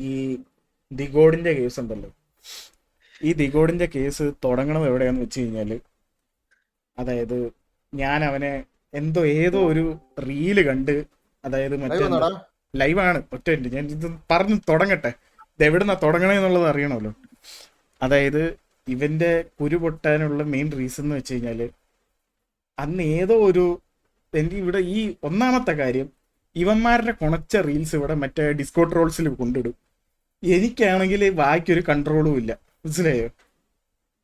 ഈ ദിഗോഡിന്റെ കേസ് ഉണ്ടല്ലോ. ഈ ദിഗോഡിന്റെ കേസ് തുടങ്ങണത് എവിടെയാന്ന് വെച്ച് കഴിഞ്ഞാല്, അതായത് ഞാൻ അവനെ ഏതോ ഒരു റീല് കണ്ട്, അതായത് ലൈവ് മറ്റെന്താ വന്നാടാ. ലൈവാണ്. ഒറ്റ മിനിറ്റ്, ഞാൻ ഇത് പറഞ്ഞു തുടങ്ങട്ടെ. ഇത് എവിടുന്നാ തുടങ്ങണേന്നുള്ളത് അറിയണമല്ലോ. അതായത് ഇവന്റെ കുരു പൊട്ടാനുള്ള മെയിൻ റീസൺ എന്ന് വെച്ച് കഴിഞ്ഞാല്, അന്ന് ഏതോ ഒരു എനിക്ക് ഇവിടെ ഈ ഒന്നാമത്തെ കാര്യം, ഇവന്മാരുടെ കുണച്ച റീൽസ് ഇവിടെ മറ്റേ ഡിസ്കോ ട്രോൾസിൽ കൊണ്ടിടും. എനിക്കാണെങ്കിൽ വായിക്കൊരു കൺട്രോളും ഇല്ല, മനസ്സിലായോ?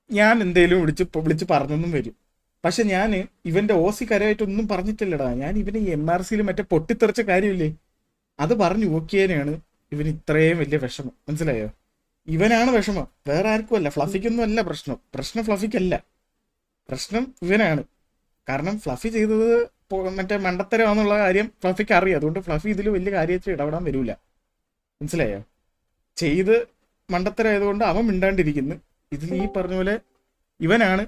ഞാൻ എന്തേലും വിളിച്ച് പറഞ്ഞൊന്നും വരും. പക്ഷെ ഞാൻ ഇവന്റെ ഓസി കരമായിട്ടൊന്നും പറഞ്ഞിട്ടില്ലടാ. ഞാൻ ഇവന് MRCയിൽ മറ്റേ പൊട്ടിത്തെറിച്ച കാര്യമില്ലേ, അത് പറഞ്ഞു നോക്കിയതിനാണ് ഇവന് ഇത്രയും വലിയ വിഷമം, മനസ്സിലായോ? ഇവനാണ് വിഷമം, വേറെ ആർക്കും അല്ല. ഫ്ലഫിക്കൊന്നും അല്ല പ്രശ്നം. പ്രശ്നം ഫ്ലഫിക്കല്ല, പ്രശ്നം ഇവനാണ്. കാരണം ഫ്ലഫി ചെയ്തത് മറ്റേ മണ്ടത്തരമാണെന്നുള്ള കാര്യം ഫ്ലഫിക്ക് അറിയാം. അതുകൊണ്ട് ഫ്ലഫി ഇതിൽ വലിയ കാര്യത്തിൽ ഇടപെടാൻ വരൂല, മനസ്സിലായോ? ചെയ്ത് മണ്ടത്തരമായതുകൊണ്ട് അവൻ മിണ്ടാണ്ടിരിക്കുന്നു. ഇതിൽ ഈ പറഞ്ഞ പോലെ ഇവനാണ്,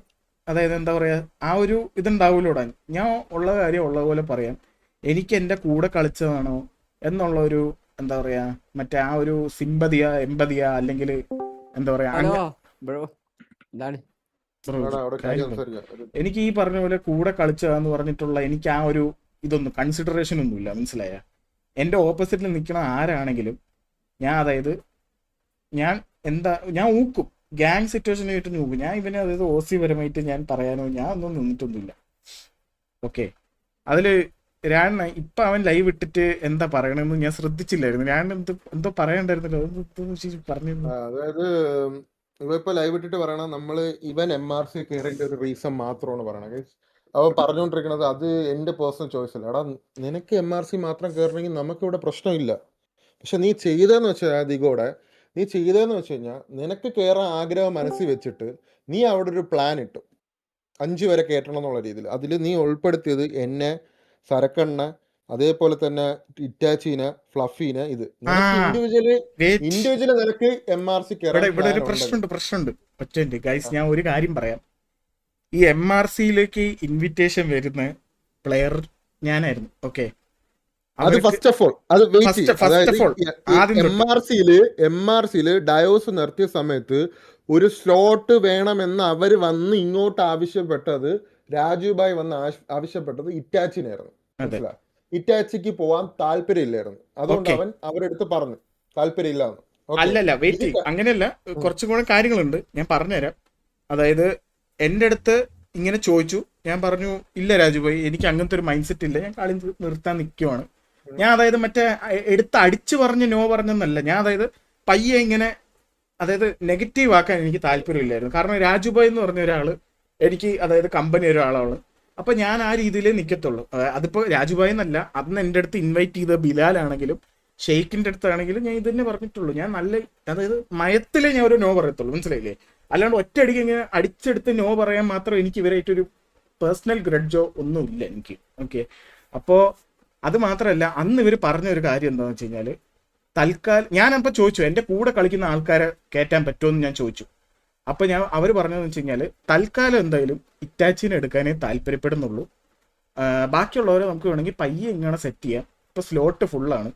അതായത് എന്താ പറയാ, ആ ഒരു ഇതുണ്ടാവൂലോടാൻ. ഞാൻ ഉള്ള കാര്യം ഉള്ള പോലെ പറയാം. എനിക്ക് എൻ്റെ കൂടെ കളിച്ചതാണോ എന്നുള്ള ഒരു എന്താ പറയാ, മറ്റേ ആ ഒരു സിമ്പതിയാ എമ്പതിയാ, അല്ലെങ്കിൽ എന്താ പറയാ ഹലോ ബ്രോ, എന്താണ്? അവിടെ കാര്യം സംസാരിക്കാം. എനിക്ക് ഈ പറഞ്ഞ പോലെ കൂടെ കളിച്ചതാന്ന് പറഞ്ഞിട്ടുള്ള എനിക്ക് ആ ഒരു ഇതൊന്നും കൺസിഡറേഷൻ ഒന്നുമില്ല, മനസ്സിലായ? എൻ്റെ ഓപ്പോസിറ്റിൽ നിൽക്കണ ആരാണെങ്കിലും അതായത് ഞാൻ ഊക്കും. ഗ്യാങ് സിറ്റുവേഷനായിട്ട് നോക്കും ഞാൻ ഇവനെ. അതായത് ഓസി പരമായിട്ട് ഞാൻ പറയാനോ ഞാൻ ഒന്നും നിന്നിട്ടൊന്നുമില്ല. ഓക്കെ, അതില് രാണ ഇപ്പൊ അവൻ ലൈവ് ഇട്ടിട്ട് എന്താ പറയണെന്ന് ഞാൻ ശ്രദ്ധിച്ചില്ലായിരുന്നു. ഞാൻ എന്തോ പറയണ്ടായിരുന്നല്ലോ, പറഞ്ഞിരുന്നു. അതായത് ഇപ്പൊ ലൈവ് ഇട്ടിട്ട് പറയണ നമ്മള് ഇവൻ MRC കയറിന്റെ ഒരു റീസൺ മാത്രമാണ് പറയണത്. അവൻ പറഞ്ഞുകൊണ്ടിരിക്കുന്നത് അത് എന്റെ പേഴ്സണൽ ചോയ്സ് അല്ല. എടാ, നിനക്ക് MRC മാത്രം കയറണമെങ്കിൽ നമുക്ക് ഇവിടെ പ്രശ്നമില്ല. പക്ഷെ നീ ചെയ്തതെന്ന് വെച്ചാൽ നീ ചെയ്തതെന്ന് വെച്ച് കഴിഞ്ഞാൽ, നിനക്ക് കയറാൻ ആഗ്രഹം മനസ്സിൽ വെച്ചിട്ട് നീ അവിടെ ഒരു പ്ലാൻ ഇട്ടു 5 വരെ കയറ്റണം എന്നുള്ള രീതിയിൽ. അതിൽ നീ ഉൾപ്പെടുത്തിയത് എന്നെ, സരക്കണ്ണ, അതേപോലെ തന്നെ ഇറ്റാച്ചീനെ, ഫ്ലഫീനെ. ഇത് ഇൻഡിവിജ്വലി നിനക്ക് MRC ഇവിടെ ഒരു പ്രശ്നമുണ്ട്. ഒറ്റ ഗൈസ്, ഞാൻ ഒരു കാര്യം പറയാം. ഈ MRCയിലേക്ക് ഇൻവിറ്റേഷൻ വരുന്ന പ്ലെയർ ഞാനായിരുന്നു. ഓക്കെ, അത് ഫസ്റ്റ് ഓഫ് ഓൾ അത് MRCയില് ഡയോസ് നിർത്തിയ സമയത്ത് ഒരു സ്ലോട്ട് വേണമെന്ന് അവര് വന്ന് ഇങ്ങോട്ട് ആവശ്യപ്പെട്ടത്, രാജുഭായ് വന്ന് ആവശ്യപ്പെട്ടത് ഇറ്റാച്ചിനായിരുന്നു. മനസ്സിലാ, ഇറ്റാച്ചിക്ക് പോവാൻ താല്പര്യമില്ലായിരുന്നു. അതുകൊണ്ട് അവൻ അവരെടുത്ത് പറഞ്ഞു താല്പര്യമില്ലാന്ന്. അല്ലല്ല, വെയിറ്റ്, അങ്ങനെയല്ല, കുറച്ചും കൂടെ കാര്യങ്ങളുണ്ട്, ഞാൻ പറഞ്ഞുതരാം. അതായത് എൻ്റെ അടുത്ത് ഇങ്ങനെ ചോദിച്ചു, ഞാൻ പറഞ്ഞു ഇല്ല രാജുഭായ്, എനിക്ക് അങ്ങനത്തെ ഒരു മൈൻഡ് സെറ്റ് ഇല്ല, ഞാൻ കളി നിർത്താൻ നിൽക്കുവാണ്. ഞാൻ അതായത് മറ്റേ അടിച്ചു പറഞ്ഞ് നോ പറഞ്ഞെന്നല്ല. ഞാൻ അതായത് പയ്യെ ഇങ്ങനെ, അതായത് നെഗറ്റീവ് ആക്കാൻ എനിക്ക് താല്പര്യമില്ലായിരുന്നു. കാരണം രാജുഭായ് എന്ന് പറഞ്ഞ ഒരാൾ എനിക്ക്, അതായത് കമ്പനി ഒരാളാണ്. അപ്പൊ ഞാൻ ആ രീതിയിലേ നിൽക്കത്തുള്ളൂ. അതിപ്പോ രാജുഭായ് എന്നല്ല, അന്ന് എൻ്റെ അടുത്ത് ഇൻവൈറ്റ് ചെയ്ത ബിലാലാണെങ്കിലും ഷെയ്ഖിന്റെ അടുത്താണെങ്കിലും ഞാൻ ഇത് തന്നെ പറഞ്ഞിട്ടുള്ളൂ. ഞാൻ നല്ല, അതായത് മയത്തിലേ ഞാൻ ഒരു നോ പറയത്തുള്ളൂ, മനസ്സിലായില്ലേ? അല്ലാണ്ട് ഒറ്റയടിക്ക് ഇങ്ങനെ അടിച്ചെടുത്ത് നോ പറയാൻ മാത്രം എനിക്ക് ഇവരായിട്ടൊരു പേഴ്സണൽ ഗ്രഡ്ജോ ഒന്നുമില്ല എനിക്ക്. ഓക്കെ, അപ്പോൾ അത് മാത്രമല്ല, അന്ന് ഇവർ പറഞ്ഞൊരു കാര്യം എന്താണെന്ന് വെച്ച് കഴിഞ്ഞാൽ, തൽക്കാലം ഞാനപ്പോൾ ചോദിച്ചു എൻ്റെ കൂടെ കളിക്കുന്ന ആൾക്കാരെ കയറ്റാൻ പറ്റുമെന്ന് ഞാൻ ചോദിച്ചു. അപ്പോൾ അവർ പറഞ്ഞതെന്ന് വെച്ച് കഴിഞ്ഞാൽ, തൽക്കാലം എന്തായാലും ഇറ്റാച്ചിനെ എടുക്കാനേ താല്പര്യപ്പെടുന്നുള്ളൂ, ബാക്കിയുള്ളവരെ നമുക്ക് വേണമെങ്കിൽ പയ്യെ ഇങ്ങനെ സെറ്റ് ചെയ്യാം, ഇപ്പോൾ സ്ലോട്ട് ഫുള്ളാണ്,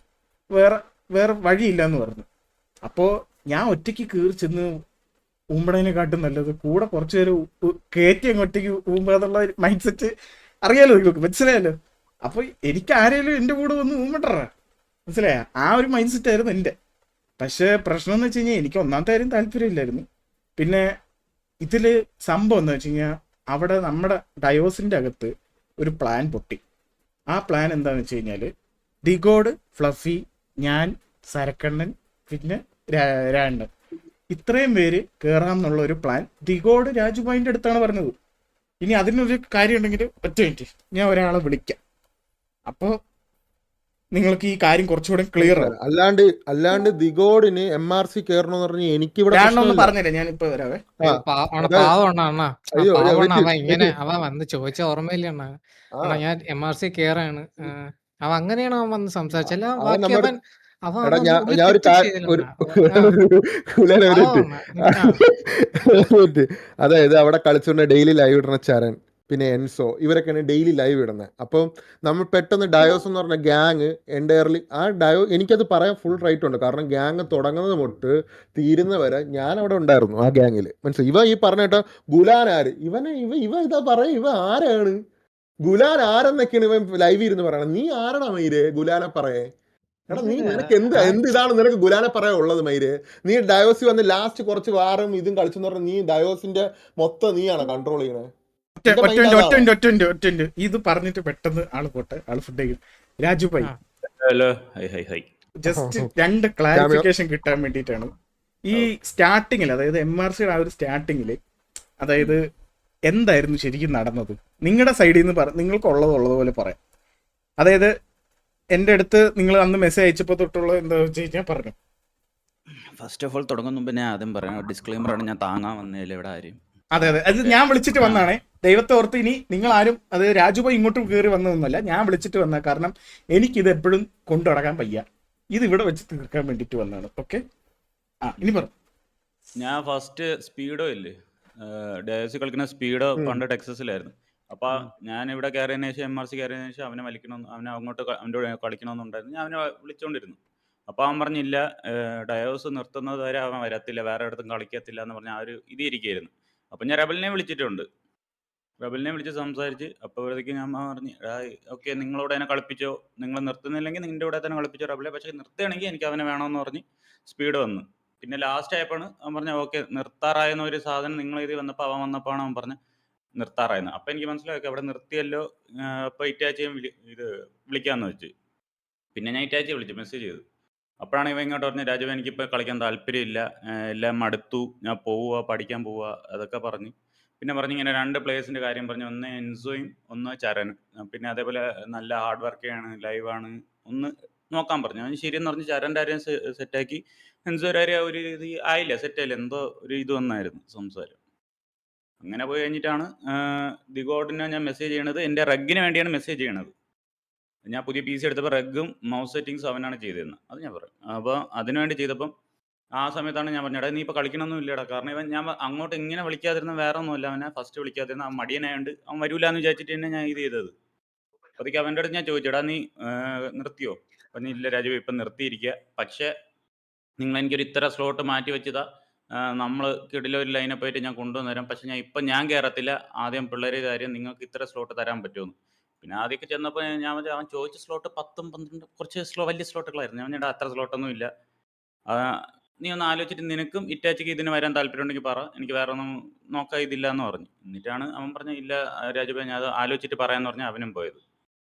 വേറെ വഴിയില്ല എന്ന് പറഞ്ഞു. അപ്പോൾ ഞാൻ ഒറ്റയ്ക്ക് കയറി ചെന്ന് ഊമ്പണേനെക്കാട്ടും നല്ലത് കൂടെ കുറച്ച് പേര് കയറ്റി അങ്ങ് ഒറ്റയ്ക്ക് ഊമ്പാന്നുള്ള മൈൻഡ് സെറ്റ് അറിയാലോ നിങ്ങൾക്ക്, മനസ്സിലായല്ലോ? അപ്പൊ എനിക്ക് ആരെങ്കിലും എൻ്റെ കൂടെ വന്ന് ഊമ്പട്ടറ, മനസ്സിലായ? ആ ഒരു മൈൻഡ് സെറ്റ് ആയിരുന്നു എൻ്റെ. പക്ഷെ പ്രശ്നം എന്ന് വെച്ച് കഴിഞ്ഞാൽ, എനിക്ക് ഒന്നാമത്തെ കാര്യം താല്പര്യമില്ലായിരുന്നു. പിന്നെ ഇതിൽ സംഭവം എന്ന് വെച്ച് കഴിഞ്ഞാൽ, അവിടെ നമ്മുടെ ഡയോസിൻ്റെ അകത്ത് ഒരു പ്ലാൻ പൊട്ടി. ആ പ്ലാൻ എന്താണെന്ന് വെച്ച് കഴിഞ്ഞാൽ, ദിഗോഡ്, ഫ്ലഫി, ഞാൻ, സരക്കണ്ണൻ, പിന്നെ രാണ്ടൻ, ഇത്രയും പേര് കയറാം എന്നുള്ള ഒരു പ്ലാൻ ദിഗോഡ് രാജുഭായിൻ്റെ അടുത്താണ് പറഞ്ഞത്. ഇനി അതിനൊരു കാര്യം ഉണ്ടെങ്കിൽ ഒറ്റ മിനിറ്റ്, ഞാൻ ഒരാളെ വിളിക്കാം. അപ്പോൾ നിങ്ങൾക്ക് ഈ കാര്യം കുറച്ചുകൂടെ ക്ലിയർ ആവും. അല്ലാണ്ട് ദിഗോഡിന് MRC കയറണമെന്ന് പറഞ്ഞ് എനിക്ക് ഇവിടെ പറഞ്ഞില്ല. ഞാനിപ്പോ വരാവേ. അവൻ വന്ന് ചോദിച്ച ഓർമ്മയില്ല അണ്ണാ. അണ്ണാ ഞാൻ MRC കയറാണ്. അവൻ അങ്ങനെയാണ് അവൻ വന്ന് സംസാരിച്ചല്ല. ബാക്കി അതായത് അവിടെ കളിച്ചുകൊണ്ട് ഡെയിലി ലൈവ് ഇടുന്ന ചരൺ, പിന്നെ എൻസോ, ഇവരൊക്കെയാണ് ഡെയിലി ലൈവ് ഇടുന്നത്. അപ്പം നമ്മൾ പെട്ടെന്ന് ഡയോസ് എന്ന് പറഞ്ഞ ഗ്യാങ് എൻറ്റയർലി എനിക്കത് പറയാൻ ഫുൾ റൈറ്റ് ഉണ്ട്. കാരണം ഗ്യാങ് തുടങ്ങുന്നത് തൊട്ട് തീരുന്നവരെ ഞാൻ അവിടെ ഉണ്ടായിരുന്നു ആ ഗ്യാങ്ങിൽ. മനസ്സിലായി? ഇവ ഈ പറഞ്ഞ കേട്ടോ ഗുലാൻ ആര്, ഇവ ഇതാ പറയും, ഇവ ആരാണ് ഗുലാൻ ആരെന്നൊക്കെയാണ് ഇവൻ ലൈവ് ഇരുന്ന് പറയണം. നീ ആരാടാ മയിര് ഗുലാനെ പറയേ? എടാ നീ നിനക്ക് എന്ത് ഇതാണ് നിനക്ക് ഗുലാനെ പറയാൻ ഉള്ളത് മയിര്? നീ ഡയോസി വന്ന് ലാസ്റ്റ് കുറച്ച് വാറും ഇതും കളിച്ചെന്ന് പറഞ്ഞാൽ നീ ഡയോസിന്റെ മൊത്തം നീയാണ് കൺട്രോൾ ചെയ്യണേ. ഒറ്റ ഇത് പറഞ്ഞിട്ട് പെട്ടെന്ന് ആള് പോട്ടെ, ആള് ഫുഡ് കഴിക്കും. Raju bhai hello, hi hi hi. Just 2 clarification കിട്ടാൻ വേണ്ടിയിട്ടാണ്. ഈ സ്റ്റാർട്ടിങ്ങിൽ, അതായത് MRC ആ ഒരു സ്റ്റാർട്ടിങ്ങില്, അതായത് എന്തായിരുന്നു ശരിക്കും നടന്നത് നിങ്ങളുടെ സൈഡിൽ നിന്ന് നിങ്ങൾക്ക് ഉള്ളതുപോലെ പറയാം. അതായത് എൻ്റെ അടുത്ത് നിങ്ങൾ അന്ന് മെസ്സേജ് അയച്ചപ്പോൾ തൊട്ടുള്ള എന്താ വെച്ച് കഴിഞ്ഞാൽ പറഞ്ഞു. ഫസ്റ്റ് ഓഫ് ഓൾ തുടങ്ങുന്ന മുമ്പ് ഞാൻ ആദ്യം പറയാം, ഡിസ്ക്ലെയിമറാണ്, ഞാൻ താങ്ങാൻ വന്നതില്ല ഇവിടെ ആരും. അതെ അത് ഞാൻ വിളിച്ചിട്ട് വന്നാണേ. ദൈവത്തെ ഓർത്ത് ഇനി നിങ്ങൾ ആരും, അത് രാജുഭായി ഇങ്ങോട്ടും കയറി വന്നതൊന്നുമല്ല, ഞാൻ വിളിച്ചിട്ട് വന്ന. കാരണം എനിക്കിത് എപ്പോഴും കൊണ്ടു നടക്കാൻ വയ്യ, ഇത് ഇവിടെ വെച്ച് തീർക്കാൻ വേണ്ടിയിട്ട് വന്നതാണ്. ഓക്കെ, ഇനി പറ. ഞാൻ ഫസ്റ്റ് സ്പീഡോ ഇല്ലേ, ഡയസി കളിക്കുന്ന സ്പീഡോ പണ്ട് ടെക്സസിലായിരുന്നു. അപ്പൊ ഞാൻ ഇവിടെ കയറിയതിനു ശേഷം MRC കയറിയതിനു ശേഷം അവനെ വലിക്കണം, അവനെ അങ്ങോട്ട് അവൻ്റെ കൂടെ കളിക്കണമെന്നുണ്ടായിരുന്നു. ഞാൻ അവനെ വിളിച്ചോണ്ടിരുന്നു. അപ്പൊ അവൻ പറഞ്ഞില്ല, ഡയോസ് നിർത്തുന്നത് വരെ അവൻ വരത്തില്ല, വേറെ ഇടത്തും കളിക്കത്തില്ല എന്ന് പറഞ്ഞ ആ ഒരു ഇത് ഇരിക്കുകയായിരുന്നു. അപ്പൊ ഞാൻ റബലിനെ വിളിച്ചിട്ടുണ്ട്. റബലിനെ വിളിച്ച് സംസാരിച്ച് അപ്പോഴത്തേക്ക് ഞാൻ പറഞ്ഞു, ഓക്കെ നിങ്ങളോട് തന്നെ കളിപ്പിച്ചോ, നിങ്ങൾ നിർത്തുന്നില്ലെങ്കിൽ നിങ്ങളുടെ കൂടെ തന്നെ കളിപ്പിച്ചോ റബലെ, പക്ഷെ നിർത്തുകയാണെങ്കിൽ എനിക്ക് അവനെ വേണമെന്ന് പറഞ്ഞ് സ്പീഡ് വന്നു. പിന്നെ ലാസ്റ്റ് ആയപ്പോഴാണ് അവൻ പറഞ്ഞ ഓക്കെ നിർത്താറായെന്ന ഒരു സാധനം നിങ്ങൾ ഇത് വന്നപ്പോൾ അവൻ വന്നപ്പോഴാണ് അവൻ പറഞ്ഞ് നിർത്താറായെന്ന്. അപ്പം എനിക്ക് മനസ്സിലാക്കി അവിടെ നിർത്തിയല്ലോ, അപ്പോൾ ഇറ്റാച്ചിയും ഇത് വിളിക്കാമെന്ന് വെച്ച്. പിന്നെ ഞാൻ ഇറ്റാച്ചിയെ വിളിച്ചു, മെസ്സേജ് ചെയ്തു. അപ്പോഴാണ് ഇവ ഇങ്ങോട്ട് പറഞ്ഞ്, രാജു എനിക്കിപ്പോൾ കളിക്കാൻ താല്പര്യമില്ല, എല്ലാം മടുത്തു, ഞാൻ പോവുക, പഠിക്കാൻ പോവുക, അതൊക്കെ പറഞ്ഞ്. പിന്നെ പറഞ്ഞ് ഇങ്ങനെ 2 പ്ലേയേഴ്സിൻ്റെ കാര്യം പറഞ്ഞു, ഒന്ന് എൻസോയും ഒന്ന് ചരനും. പിന്നെ അതേപോലെ നല്ല ഹാർഡ് വർക്കാണ്, ലൈവാണ്, ഒന്ന് നോക്കാൻ പറഞ്ഞു. അവന് ശരിയെന്ന് പറഞ്ഞ് ചരൻ്റെ കാര്യം സെറ്റാക്കി. എൻസോയുടെ കാര്യം ഒരു ഇത് ആയില്ല, സെറ്റായില്ല, എന്തോ ഒരു ഇത് വന്നായിരുന്നു സംസാരം. അങ്ങനെ പോയി കഴിഞ്ഞിട്ടാണ് ദിഗോഡിനെ ഞാൻ മെസ്സേജ് ചെയ്യണത്. എൻ്റെ റഗ്ഗിന് വേണ്ടിയാണ് മെസ്സേജ് ചെയ്യണത്. ഞാൻ പുതിയ PC എടുത്തപ്പോൾ റഗ്ഗും മൗസ് സെറ്റിങ്സും അവനാണ് ചെയ്തിരുന്നത്, അത് ഞാൻ പറയും. അപ്പോൾ അതിനുവേണ്ടി ചെയ്തപ്പം ആ സമയത്താണ് ഞാൻ പറഞ്ഞത്, നീ ഇപ്പോൾ കളിക്കണമെന്നും ഇല്ലടാ, കാരണം ഇവൻ ഞാൻ അങ്ങോട്ട് ഇങ്ങനെ വിളിക്കാതിരുന്ന വേറെ ഒന്നുമല്ല, അവനെ ഫസ്റ്റ് വിളിക്കാതിരുന്ന അവൻ മടിയനായതുകൊണ്ട് അവൻ വരൂല എന്ന് വിചാരിച്ചിട്ട് തന്നെ ഞാൻ ഇത് ചെയ്തത്. അപ്പോഴത്തേക്ക് അവൻ്റെ അടുത്ത് ഞാൻ ചോദിച്ചെടാ നീ നിർത്തിയോ? പറഞ്ഞു ഇല്ല രാജു ഇപ്പം നിർത്തിയിരിക്കുക, പക്ഷേ നിങ്ങൾ എനിക്കൊരു ഇത്ര സ്ലോട്ട് മാറ്റി വെച്ചതാ, നമ്മൾ കിടിലൊരു ലൈനപ്പ് ആയിട്ട് ഞാൻ കൊണ്ടുവന്ന് തരാം, പക്ഷെ ഞാൻ കയറത്തില്ല, ആദ്യം പിള്ളേരെ കാര്യം നിങ്ങൾക്ക് ഇത്ര സ്ലോട്ട് തരാൻ പറ്റുമെന്ന്. പിന്നെ ആദ്യമൊക്കെ ചെന്നപ്പോൾ അവൻ ചോദിച്ച സ്ലോട്ട് 10, 12 കുറച്ച് വലിയ സ്ലോട്ടുകളായിരുന്നു. ഞാൻ പറഞ്ഞാൽ അത്ര സ്ലോട്ടൊന്നും ഇല്ല, നീ ഒന്ന് ആലോചിച്ചിട്ട് നിനക്കും ഇറ്റാച്ചിക്ക് ഇതിന് വരാൻ താല്പര്യം ഉണ്ടെങ്കിൽ പറ, എനിക്ക് വേറെ ഒന്നും നോക്കാൻ ഇതില്ല എന്ന് പറഞ്ഞു. എന്നിട്ടാണ് അവൻ പറഞ്ഞ ഇല്ല രാജുഭായി ഞാൻ അത് ആലോചിച്ചിട്ട് പറയാമെന്ന് പറഞ്ഞാൽ അവനും പോയത്.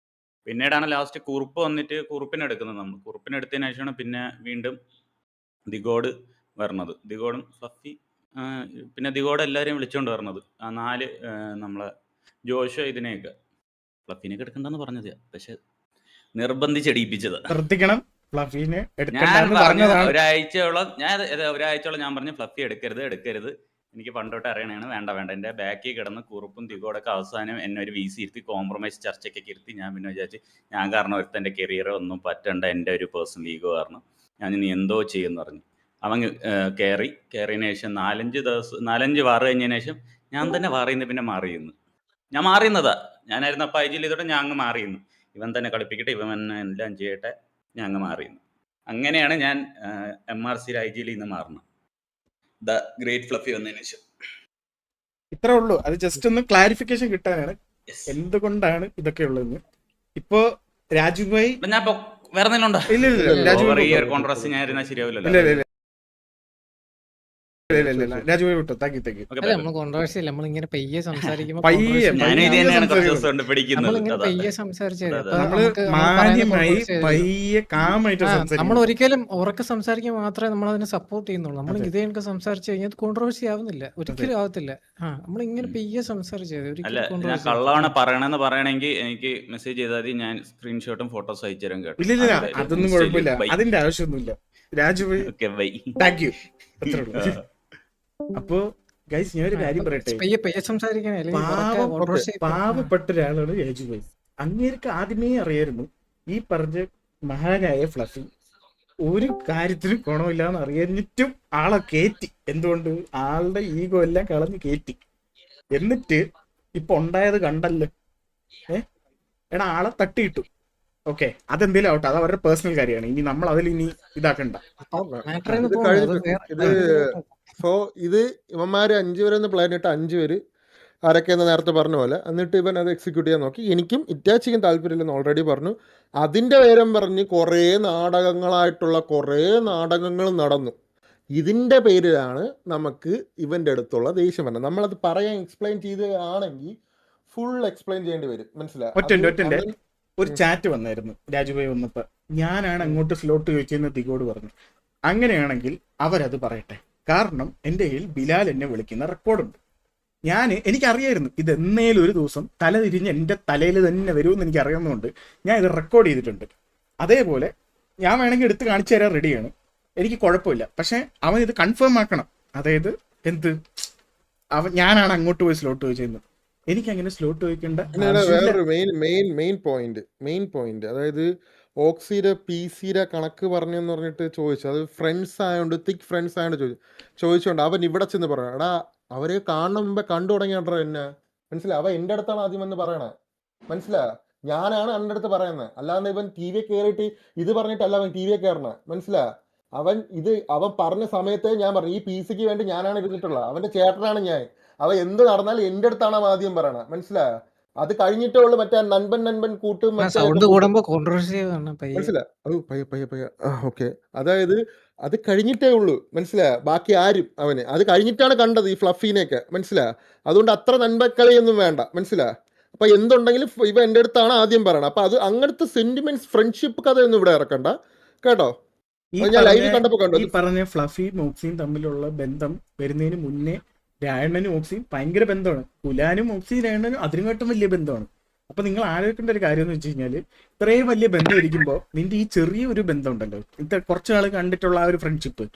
പിന്നീടാണ് ലാസ്റ്റ് കുറുപ്പ് വന്നിട്ട് കുറുപ്പിനെടുക്കുന്നത്. നമ്മൾ കുറുപ്പിനെടുത്തതിന് ശേഷമാണ് പിന്നെ വീണ്ടും ദിഗോഡ് വരണത്. ദിഗോഡും ഫ്ലഫി, പിന്നെ ദിഗോഡ് എല്ലാവരെയും വിളിച്ചുകൊണ്ട് വരണത്. ആ 4 നമ്മളെ ജോഷോ ഇതിനെയൊക്കെ. ഫ്ലഫിനെയൊക്കെ എടുക്കണ്ടെന്ന് പറഞ്ഞത്, പക്ഷെ നിർബന്ധിച്ചടിപ്പിച്ചത്. ശ്രദ്ധിക്കണം, ഫ്ലഫീനെ ഒരാഴ്ചയോളം ഞാൻ പറഞ്ഞു ഫ്ലഫി എടുക്കരുത്, എനിക്ക് പണ്ടോട്ട് അറിയണതാണ്, വേണ്ട. എൻ്റെ ബാക്കിൽ കിടന്ന് കുറുപ്പും ദിഗോടൊക്കെ അവസാനം എന്നെ ഒരു VC ഇരുത്തി കോംപ്രമൈസ് ചർച്ചയ്ക്കൊക്കെ ഇരുത്തി. ഞാൻ പിന്നെ വിചാരിച്ച് ഞാൻ കാരണം ഒരുത്ത എൻ്റെ കരിയർ ഒന്നും പറ്റണ്ട, എൻ്റെ ഒരു പേഴ്സണൽ ഈഗോ കാരണം ഞാൻ നീ എന്തോ ചെയ്യുമെന്ന് പറഞ്ഞു. അവൻ കയറിയതിന് ശേഷം 4-5 വാറ് കഴിഞ്ഞതിന് ശേഷം ഞാൻ തന്നെ വാറിയുന്നു. പിന്നെ ഞാൻ മാറിയുന്നതാ, ഞാനായിരുന്നു അപ്പോൾ IG ചെയ്തോട്ടെ, ഞാൻ അങ്ങ് മാറിയുന്നു. ഇവൻ തന്നെ കളിപ്പിക്കട്ടെ, ഇവൻ എന്നെ എല്ലാം ചെയ്യട്ടെ, ഞാൻ അങ്ങ് മാറിയുന്നു. അങ്ങനെയാണ് ഞാൻ MRC IG നിന്ന് മാറുന്നത്, ദ ഗ്രേറ്റ് ഫ്ലഫി വന്നതിന് ശേഷം. ഇത്രേ ഉള്ളൂ. അത് ജസ്റ്റ് ഒന്ന് ക്ലാരിഫിക്കേഷൻ കിട്ടാനാണ് എന്തുകൊണ്ടാണ് ഇതൊക്കെ ഉള്ളതെന്ന്. ഇപ്പൊ രാജുഭായി ഞാൻ വേറെ എന്തെങ്കിലും ഉണ്ടോ? ഇല്ല കോൺട്രാസ്റ്റ് ഞാൻ ഇരുന്നാൽ ശരിയാവില്ലല്ലോ. രാജുഭായി വിട്ടു, താങ്ക് യു. നമ്മള് കോൺട്രവേഴ്സി അല്ല, നമ്മളിങ്ങനെ പയ്യെ സംസാരിക്കുമ്പോ നമ്മൾ ഒരിക്കലും ഉറക്കെ സംസാരിക്കുമ്പോൾ മാത്രമേ നമ്മൾ അതിനെ സപ്പോർട്ട് ചെയ്യുന്നുള്ളൂ. നമ്മൾ ഇതേ എനിക്ക് സംസാരിച്ചു കഴിഞ്ഞാൽ കോൺട്രവേഴ്സി ആവുന്നില്ല, ഒരിക്കലും ആവത്തില്ല. നമ്മളിങ്ങനെ പയ്യെ സംസാരിച്ചത് ഞാൻ കള്ളമാണ് പറയണെന്ന് പറയണമെങ്കിൽ എനിക്ക് മെസ്സേജ് ചെയ്താൽ ഞാൻ സ്ക്രീൻഷോട്ടും ഫോട്ടോസും അയച്ചു തരാൻ കേട്ടോ. ഇല്ല അതൊന്നും കുഴപ്പമില്ല, അതിന്റെ ആവശ്യമൊന്നുമില്ല. രാജുഭായി താങ്ക് യു. അപ്പോ ഗൈസ് ഞാൻ ഒരു കാര്യം പറയട്ടെ, പാവപ്പെട്ട ഒരാളാണ് രാജുഭായി. അങ്ങേർക്ക് ആദ്യമേ അറിയായിരുന്നു ഈ പറഞ്ഞ മഹാനായ ഫ്ലഫി ഒരു കാര്യത്തിനും ഗുണമില്ലാന്ന് അറിയാഞ്ഞിട്ടും ആളെ കയറ്റി. എന്തുകൊണ്ട്? ആളുടെ ഈഗോ എല്ലാം കളഞ്ഞ് കയറ്റി. എന്നിട്ട് ഇപ്പൊ ഉണ്ടായത് കണ്ടല്ലോ. എടാ ആളെ തട്ടിയിട്ടു. ഓക്കെ, അതെന്തേലും ആവട്ടെ, അത് അവരുടെ പേഴ്സണൽ കാര്യമാണ്. ഇനി നമ്മൾ അതിൽ ഇനി ഇതാക്കണ്ട. മാറ്ററിന്ന് ഇത് പോകുന്നത് അത് കഴിഞ്ഞിട്ട് വേറെ ഇത് കാര്യത്തിലോട്ട്. സോ ഇത് ഇവന്മാര് 5 പേരെന്ന് പ്ലാൻ ഇട്ട് 5 പേര് ആരൊക്കെയെന്ന് നേരത്തെ പറഞ്ഞ പോലെ, എന്നിട്ട് ഇവൻ അത് എക്സിക്യൂട്ട് ചെയ്യാൻ നോക്കി. എനിക്കും ഇറ്റാച്ച് ചെയ്യാൻ താല്പര്യമില്ലെന്ന് ഓൾറെഡി പറഞ്ഞു. അതിൻ്റെ പേരും പറഞ്ഞ് കുറേ നാടകങ്ങളായിട്ടുള്ള കുറേ നാടകങ്ങൾ നടന്നു. ഇതിൻ്റെ പേരിലാണ് നമുക്ക് ഇവൻ്റെ അടുത്തുള്ള ദേഷ്യം വരുന്നത്. നമ്മളത് പറയാൻ എക്സ്പ്ലെയിൻ ചെയ്തതാണെങ്കിൽ ഫുൾ എക്സ്പ്ലെയിൻ ചെയ്യേണ്ടി വരും. മനസ്സിലായി? ഒറ്റ ഒരു ചാറ്റ് വന്നായിരുന്നു രാജുഭായി വന്നപ്പോ. ഞാനാണ് അങ്ങോട്ട് സ്ലോട്ട് ചോദിച്ചതെന്ന് ദിഗോട് പറഞ്ഞു. അങ്ങനെയാണെങ്കിൽ അവരത് പറയട്ടെ. കാരണം എൻ്റെ കയ്യിൽ ബിലാൽ എന്നെ വിളിക്കുന്ന റെക്കോർഡുണ്ട്. എനിക്കറിയായിരുന്നു ഇത് എന്നേലും ഒരു ദിവസം തല തിരിഞ്ഞ് എൻ്റെ തലയിൽ തന്നെ വരുമെന്ന് എനിക്ക് അറിയുന്നതുകൊണ്ട് ഞാൻ ഇത് റെക്കോർഡ് ചെയ്തിട്ടുണ്ട്. അതേപോലെ ഞാൻ വേണമെങ്കിൽ എടുത്ത് കാണിച്ചു തരാൻ റെഡിയാണ്, എനിക്ക് കുഴപ്പമില്ല. പക്ഷെ അവൻ ഇത് കൺഫേം ആക്കണം. അതായത് ഞാനാണ് അങ്ങോട്ട് പോയി സ്ലോട്ട് ചോദിച്ചതെന്ന്. എനിക്ക് അങ്ങനെ സ്ലോട്ട് ചോദിക്കേണ്ട വേറൊരു മെയിൻ പോയിന്റ്, അതായത് ഓക്സിയുടെ PC-യുടെ കണക്ക് പറഞ്ഞെന്ന് പറഞ്ഞിട്ട് ചോദിച്ചു. അത് ഫ്രണ്ട്സ് ആയതുകൊണ്ട്, തിക് ഫ്രണ്ട്സ് ആയതുകൊണ്ട് ചോദിച്ചോണ്ട് അവൻ ഇവിടെ ചെന്ന് പറയണം, എടാ അവരെ കാണുന്ന മുമ്പേ കണ്ടു തുടങ്ങിയാട്ടോ എന്നെ. മനസ്സിലായി? അവൻ എൻ്റെ അടുത്താണ് ആദ്യം വന്ന് പറയണേ. മനസ്സിലായി? ഞാനാണ് എൻ്റെ അടുത്ത് പറയുന്നത്. അല്ലാതെ ഇവൻ TV കയറിയിട്ട് ഇത് പറഞ്ഞിട്ടല്ല അവൻ TV കയറണേ. മനസ്സിലായി? അവൻ പറഞ്ഞ സമയത്ത് ഞാൻ പറഞ്ഞു, ഈ PC-ക്ക് വേണ്ടി ഞാനാണ് ഇരുന്നിട്ടുള്ളത്, അവന്റെ ചേട്ടനാണ് ഞാൻ. അവൻ എന്ത് നടന്നാലും എൻ്റെ അടുത്താണ് അവൻ ആദ്യം പറയണേ. മനസ്സിലായോ? അത് കഴിഞ്ഞിട്ടേ ഉള്ളു മറ്റേ നൻപൻ കൂട്ടും സൗണ്ട് കൂടുമ്പോ കോൺട്രവേഴ്സി മനസ്സിലായി? പയ്യ ഓക്കെ. അതായത് അത് കഴിഞ്ഞിട്ടേ ഉള്ളൂ. മനസ്സിലായോ? ബാക്കി ആരും അവന് അത് കഴിഞ്ഞിട്ടാണ് കണ്ടത് ഈ ഫ്ലഫീനെയൊക്കെ. മനസ്സിലായോ? അതുകൊണ്ട് അത്ര നൻപക്കളിയൊന്നും വേണ്ട. മനസ്സിലായോ? അപ്പൊ എന്തുണ്ടെങ്കിലും ഇവ എൻ്റെ അടുത്താണ് ആദ്യം പറയണം. അപ്പൊ അത് അങ്ങനത്തെ സെന്റിമെന്റ്സ്, ഫ്രണ്ട്ഷിപ്പ് കഥയൊന്നും ഇവിടെ ഇറക്കണ്ട കേട്ടോ. ഞാൻ ലൈവ് കണ്ടപ്പോ കണ്ടു. ഈ പറഞ്ഞ ഫ്ലഫിയും ഓക്സിയും തമ്മിലുള്ള ബന്ധം വരുന്നതിന് മുന്നേ രായണ്ണനും ഓക്സിയും ഭയങ്കര ബന്ധമാണ്. കുലാനും ഓക്സിയും രായണ്ണനും അതിനുമായിട്ടും വലിയ ബന്ധമാണ്. അപ്പൊ നിങ്ങൾ ആലോചിക്കേണ്ട ഒരു കാര്യം എന്ന് വെച്ച് കഴിഞ്ഞാല്, ഇത്രയും വലിയ ബന്ധം ഇരിക്കുമ്പോൾ നിന്റെ ഈ ചെറിയ ഒരു ബന്ധം ഉണ്ടല്ലോ, ഇത്ര കുറച്ച് നാൾ കണ്ടിട്ടുള്ള ആ ഒരു ഫ്രണ്ട്ഷിപ്പ്,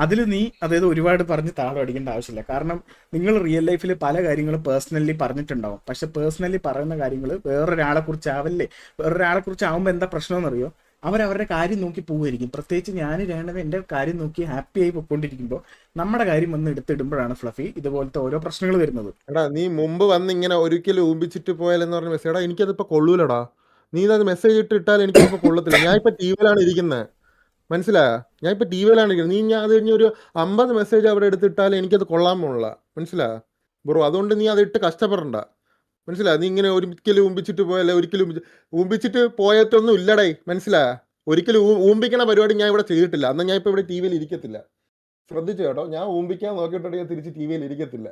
അതിൽ നീ അതായത് ഒരുപാട് പറഞ്ഞ് താളം അടിക്കേണ്ട ആവശ്യമില്ല. കാരണം നിങ്ങൾ റിയൽ ലൈഫിൽ പല കാര്യങ്ങളും പേഴ്സണലി പറഞ്ഞിട്ടുണ്ടാവും. പക്ഷെ പേഴ്സണലി പറയുന്ന കാര്യങ്ങൾ വേറൊരാളെ കുറിച്ചാവല്ലേ. വേറൊരാളെ കുറിച്ച് ആവുമ്പോൾ എന്താ പ്രശ്നമെന്നറിയോ? അവരവരുടെ കാര്യം നോക്കി പോവുമായിരിക്കും. പ്രത്യേകിച്ച് ഞാൻ രേണത് എൻ്റെ കാര്യം നോക്കി ഹാപ്പി ആയി പോയിക്കൊണ്ടിരിക്കുമ്പോൾ നമ്മുടെ കാര്യം വന്ന് എടുത്തിടുമ്പോഴാണ് ഫ്ലഫി ഇതുപോലത്തെ ഓരോ പ്രശ്നങ്ങൾ വരുന്നത്. എടാ നീ മുമ്പ് വന്ന് ഇങ്ങനെ ഒരിക്കലും ഊമ്പിച്ചിട്ട് പോയാലെന്ന് പറഞ്ഞ മെസ്സേജ്, എടാ എനിക്കതിപ്പോ കൊള്ളൂലടാ. നീ അത് മെസ്സേജ് ഇട്ട് ഇട്ടാൽ എനിക്കിപ്പോ കൊള്ളത്തില്ല. ഞാൻ ഇപ്പൊ ടിവിയിലാണ് ഇരിക്കുന്നത്. മനസ്സിലായോ? ഞാൻ ഇപ്പൊ ടിവിയിലാണ് ഇരിക്കുന്നത്. ഞാൻ അത് കഴിഞ്ഞ് ഒരു 50 മെസ്സേജ് അവിടെ എടുത്തിട്ടാൽ എനിക്കത് കൊള്ളാൻ പോണില്ല. മനസ്സിലായോ ബ്രോ? അതുകൊണ്ട് നീ അത് ഇട്ട് കഷ്ടപ്പെടണ്ട. മനസ്സിലായോ? നീ ഇങ്ങനെ ഒരിക്കലും ഊമ്പിച്ചിട്ട് പോയല്ലേ, ഒരിക്കലും ഊമ്പിച്ചിട്ട് പോയിട്ടൊന്നും ഇല്ലടേ. മനസ്സിലായോ? ഒരിക്കലും ഊമ്പിക്കണ പരിപാടി ഞാൻ ഇവിടെ ചെയ്തിട്ടില്ല. അന്ന് ഞാൻ ഇപ്പൊ ഇവിടെ ടിവിയിൽ ഇരിക്കത്തില്ല. ശ്രദ്ധിച്ചു കേട്ടോ, ഞാൻ ഊമ്പിക്കാൻ നോക്കിയിട്ടുണ്ടെങ്കിൽ തിരിച്ച് ടിവിയിൽ ഇരിക്കത്തില്ല.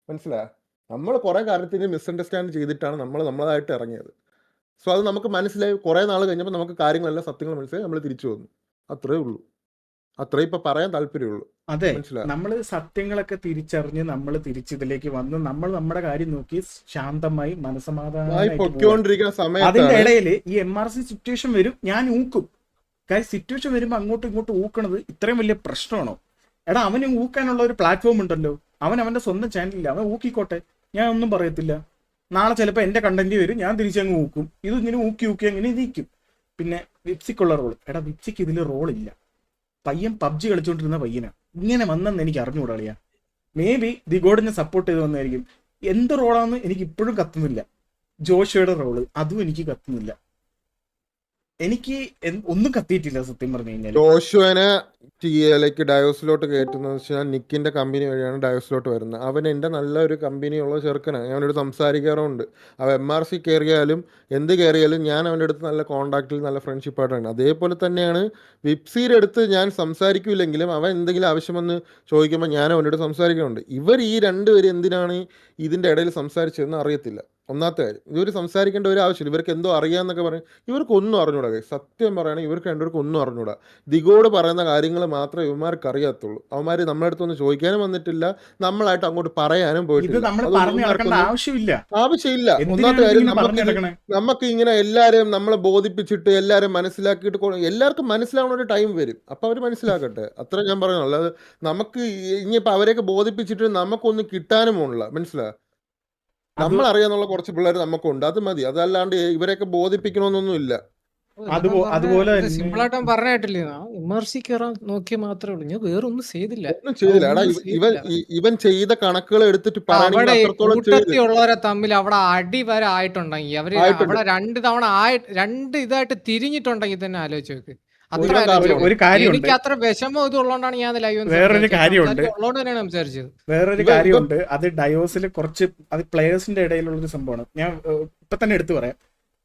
മനസ്സിലായോ? നമ്മൾ കുറെ കാര്യത്തിന് മിസ്അണ്ടർസ്റ്റാൻഡ് ചെയ്തിട്ടാണ് നമ്മൾ നമ്മളതായിട്ട് ഇറങ്ങിയത്. സോ അത് നമുക്ക് മനസ്സിലായി. കുറെ നാൾ കഴിഞ്ഞപ്പോൾ നമുക്ക് കാര്യങ്ങളെല്ലാം സത്യങ്ങൾ മനസ്സിലായി, നമ്മൾ തിരിച്ചു വന്നു. അത്രേ ഉള്ളൂ. അത്രേ ഇപ്പൊ പറയാൻ താല്പര്യമുള്ളൂ. അതെ, നമ്മള് സത്യങ്ങളൊക്കെ തിരിച്ചറിഞ്ഞ് നമ്മൾ തിരിച്ചിതിലേക്ക് വന്ന് നമ്മൾ നമ്മുടെ കാര്യം നോക്കി ശാന്തമായി മനസ്സമാധാനമായിട്ടിരിക്കുന്ന സമയത്ത് അതിന്റെ ഇടയിൽ ഈ MRC സിറ്റുവേഷൻ വരും, ഞാൻ ഊക്കും. കാര്യം സിറ്റുവേഷൻ വരുമ്പോൾ അങ്ങോട്ടും ഇങ്ങോട്ടും ഊക്കണത് ഇത്രയും വലിയ പ്രശ്നമാണോ? എടാ അവന് ഊക്കാനുള്ള ഒരു പ്ലാറ്റ്ഫോം ഉണ്ടല്ലോ, അവന്റെ സ്വന്തം ചാനലില്ല, അവൻ ഊക്കിക്കോട്ടെ, ഞാൻ ഒന്നും പറയത്തില്ല. നാളെ ചിലപ്പോൾ എൻ്റെ കണ്ടന്റ് വരും, ഞാൻ തിരിച്ചങ്ങ് ഊക്കും. ഇത് ഇങ്ങനെ ഊക്കി അങ്ങനെ ഇരിക്കും. പിന്നെ വിപ്സിക്കുള്ള റോൾ, എടാ വിപ്സിക്ക് ഇതിൽ റോളില്ല. പയ്യൻ PUBG കളിച്ചുകൊണ്ടിരുന്ന പയ്യനാണ്. ഇങ്ങനെ വന്നെന്ന് എനിക്ക് അറിഞ്ഞുകൂടാളിയാ. മേ ബി ദിഗോഡിനെ സപ്പോർട്ട് ചെയ്ത് വന്നായിരിക്കും. എന്ത് റോളാന്ന് എനിക്ക് ഇപ്പോഴും കത്തുന്നില്ല. ജോഷയുടെ റോള് അതും എനിക്ക് കത്തുന്നില്ല. എനിക്ക് ഒന്നും കത്തിയിട്ടില്ല സത്യം പറഞ്ഞു കഴിഞ്ഞാൽ. ജോഷുവിനെ ഡയോസിലോട്ട് കയറ്റുന്നത് വെച്ചാൽ നിക്കിന്റെ കമ്പനി വഴിയാണ് ഡയോസിലോട്ട് വരുന്നത്. അവൻ എൻ്റെ നല്ലൊരു കമ്പനിയുള്ള ചെറുക്കനാണ്. ഞാൻ അവനോട് സംസാരിക്കാറുണ്ട്. അവൻ MRC കയറിയാലും എന്ത് കയറിയാലും ഞാൻ അവൻ്റെ അടുത്ത് നല്ല കോണ്ടാക്റ്റിൽ നല്ല ഫ്രണ്ട്ഷിപ്പായിട്ടാണ്. അതേപോലെ തന്നെയാണ് വിപ്സിയുടെ അടുത്ത് ഞാൻ സംസാരിക്കില്ലെങ്കിലും അവൻ എന്തെങ്കിലും ആവശ്യം വന്ന് ചോദിക്കുമ്പോൾ ഞാൻ അവനോട് സംസാരിക്കാറുണ്ട്. ഇവർ ഈ രണ്ടുപേരും എന്തിനാണ് ഇതിൻ്റെ ഇടയിൽ സംസാരിച്ചതെന്ന് അറിയത്തില്ല. ഒന്നാമത്തെ കാര്യം, ഇവർ സംസാരിക്കേണ്ട ഒരു ആവശ്യമില്ല. ഇവർക്ക് എന്തോ അറിയാമെന്നൊക്കെ പറയും. ഇവർക്കൊന്നും അറിഞ്ഞൂടാ. സത്യം പറയുകയാണെങ്കിൽ ഇവർക്ക് രണ്ടുപേർക്കും ഒന്നും അറിഞ്ഞൂടാ. ദിഗോട് പറയുന്ന കാര്യങ്ങൾ മാത്രമേ ഇവന്മാർക്ക് അറിയാത്തുള്ളൂ. അവന്മാർ നമ്മുടെ അടുത്തൊന്നും ചോദിക്കാനും വന്നിട്ടില്ല, നമ്മളായിട്ട് അങ്ങോട്ട് പറയാനും പോയിട്ടില്ല. ആവശ്യമില്ല. ഒന്നാമത്തെ കാര്യം, നമുക്ക് ഇങ്ങനെ എല്ലാവരെയും നമ്മളെ ബോധിപ്പിച്ചിട്ട് എല്ലാവരും മനസ്സിലാക്കിയിട്ട് എല്ലാവർക്കും മനസ്സിലാവുന്ന ഒരു ടൈം വരും. അപ്പൊ അവർ മനസ്സിലാക്കട്ടെ, അത്ര ഞാൻ പറയുന്നു. അല്ലാതെ നമുക്ക് ഇനിയിപ്പോൾ അവരെയൊക്കെ ബോധിപ്പിച്ചിട്ട് നമുക്കൊന്നും കിട്ടാനും പോണില്ല. മനസ്സിലായോ? നമ്മൾ അറിയാന്നുള്ള കുറച്ച് പിള്ളേർ നമുക്കുണ്ട്, അത് മതി. അതല്ലാണ്ട് ഇവരെയൊക്കെ ബോധിപ്പിക്കണമെന്നൊന്നും ഇല്ല. അതുപോലെ തന്നെ സിമ്പിൾ ആയിട്ട് അവൻ പറഞ്ഞിട്ടില്ലേ MRC കയറാൻ നോക്കിയ മാത്രമേ ഉള്ളൂ. ഞാൻ വേറെ ഒന്നും ചെയ്തില്ല. ഒന്നും ചെയ്തില്ല. എടാ ഒന്നും ഇവൻ ചെയ്തില്ല. ഇവൻ ചെയ്ത കണക്കുകൾ എടുത്തിട്ട് പറയുകയാണെങ്കിൽ അവിടെ അത്രത്തോളം ചെയ്ത് കൂട്ടത്തിൽ ഉള്ളവരെ തമ്മിൽ അവിടെ അടി വരെ ആയിട്ടുണ്ടെങ്കിൽ അവര് ആയിട്ടുണ്ട്. അവിടെ 2 തവണ രണ്ട് ഇതായിട്ട് തിരിഞ്ഞിട്ടുണ്ടെങ്കിൽ തന്നെ ആലോചിച്ച് നോക്ക്. അത്ര ഇവൻ ആലോചിച്ച് കാരണം നോക്ക്. ഒരു കാര്യമുണ്ട്. എനിക്ക് അത്ര വിഷമം ഇത് ഉള്ളതുകൊണ്ടാണ് ഞാൻ ലൈവ് വേറൊരു കാര്യമുണ്ട്. ഉള്ളതുകൊണ്ട് തന്നെയാണ് സംസാരിച്ചത്. വേറൊരു ഇവൻ കാര്യമുണ്ട്. അത് ഡയോസിൽ കുറച്ച് അത് പ്ലേയേഴ്സിന്റെ ഇടയിലുള്ളൊരു സംഭവമാണ്. ഞാൻ ഇപ്പൊ തന്നെ എടുത്തു പറയാം.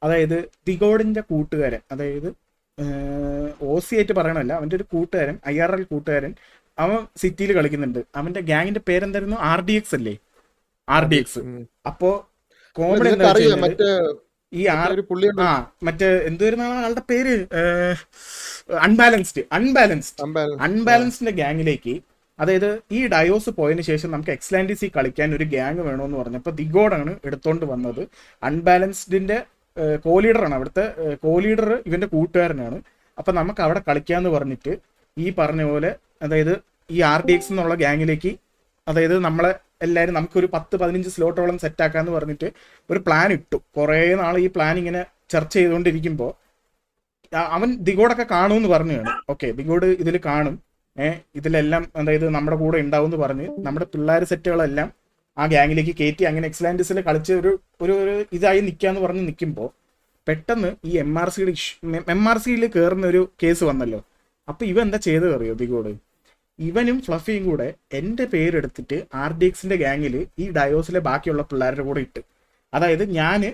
അതായത് ദിഗോഡിന്റെ കൂട്ടുകാരൻ, അതായത് OC ആയിട്ട് പറയണല്ല, അവന്റെ ഒരു കൂട്ടുകാരൻ, IRL കൂട്ടുകാരൻ, അവൻ സിറ്റിയിൽ കളിക്കുന്നുണ്ട്. അവന്റെ ഗ്യാങ്ങിന്റെ പേരെന്തായിരുന്നു? RDX അല്ലേ? RDX. അപ്പോ കോമഡി എന്താ വെച്ച് നിനക്കറിയാം കഴിഞ്ഞാല് മറ്റേ ഈ ഒരു പുള്ളിയുണ്ട് മറ്റേ എന്തുവരുന്നാണ് ആളുടെ പേര്? അൺബാലൻസ്ഡിന്റെ ഗ്യാങ്ങിലേക്ക്, അതായത് ഈ ഡയോസ് പോയതിനു ശേഷം നമുക്ക് എക്സ്ലാൻഡിസി കളിക്കാൻ ഒരു ഗ്യാങ് വേണമെന്ന് പറഞ്ഞപ്പോൾ ദിഗോഡാണ് എടുത്തോണ്ട് വന്നത്. അൺബാലൻസ്ഡിന്റെ കോ-ലീഡറാണ്, അവിടുത്തെ കോ-ലീഡർ ഇവന്റെ കൂട്ടുകാരനാണ്. അപ്പൊ നമുക്ക് അവിടെ കളിക്കാന്ന് പറഞ്ഞിട്ട് ഈ പറഞ്ഞ പോലെ, അതായത് ഈ RDX എന്നുള്ള ഗ്യാങ്ങിലേക്ക്, അതായത് നമ്മളെ എല്ലാവരും നമുക്കൊരു 10-15 സ്ലോട്ടോളം സെറ്റാക്കാന്ന് പറഞ്ഞിട്ട് ഒരു പ്ലാൻ ഇട്ടു. കുറേ നാൾ ഈ പ്ലാൻ ഇങ്ങനെ ചർച്ച ചെയ്തുകൊണ്ടിരിക്കുമ്പോൾ അവൻ ദിഗോഡൊക്കെ കാണുമെന്ന് പറഞ്ഞാണ്. ഓക്കെ, ദിഗോഡ് ഇതിൽ കാണും, ഇതിലെല്ലാം അതായത് നമ്മുടെ കൂടെ ഉണ്ടാവും എന്ന് പറഞ്ഞ് നമ്മുടെ പിള്ളേർ സെറ്റുകളെല്ലാം ആ ഗ്യാങ്ങിലേക്ക് കയറ്റി അങ്ങനെ എക്സ്ലാൻഡിസിൽ കളിച്ച് ഒരു ഇതായി നിൽക്കാന്ന് പറഞ്ഞ് നിൽക്കുമ്പോൾ പെട്ടെന്ന് ഈ MRCയിൽ കയറുന്ന ഒരു കേസ് വന്നല്ലോ. അപ്പൊ ഇവ എന്താ ചെയ്തത് അറിയോ? ദിഗോഡ് ഇവനും ഫ്ലഫിയും കൂടെ എൻ്റെ പേരെടുത്തിട്ട് RDXന്റെ ഗ്യാങ്ങിൽ ഈ ഡയോസിലെ ബാക്കിയുള്ള പിള്ളേരുടെ കൂടെ ഇട്ട്, അതായത് ഞാന്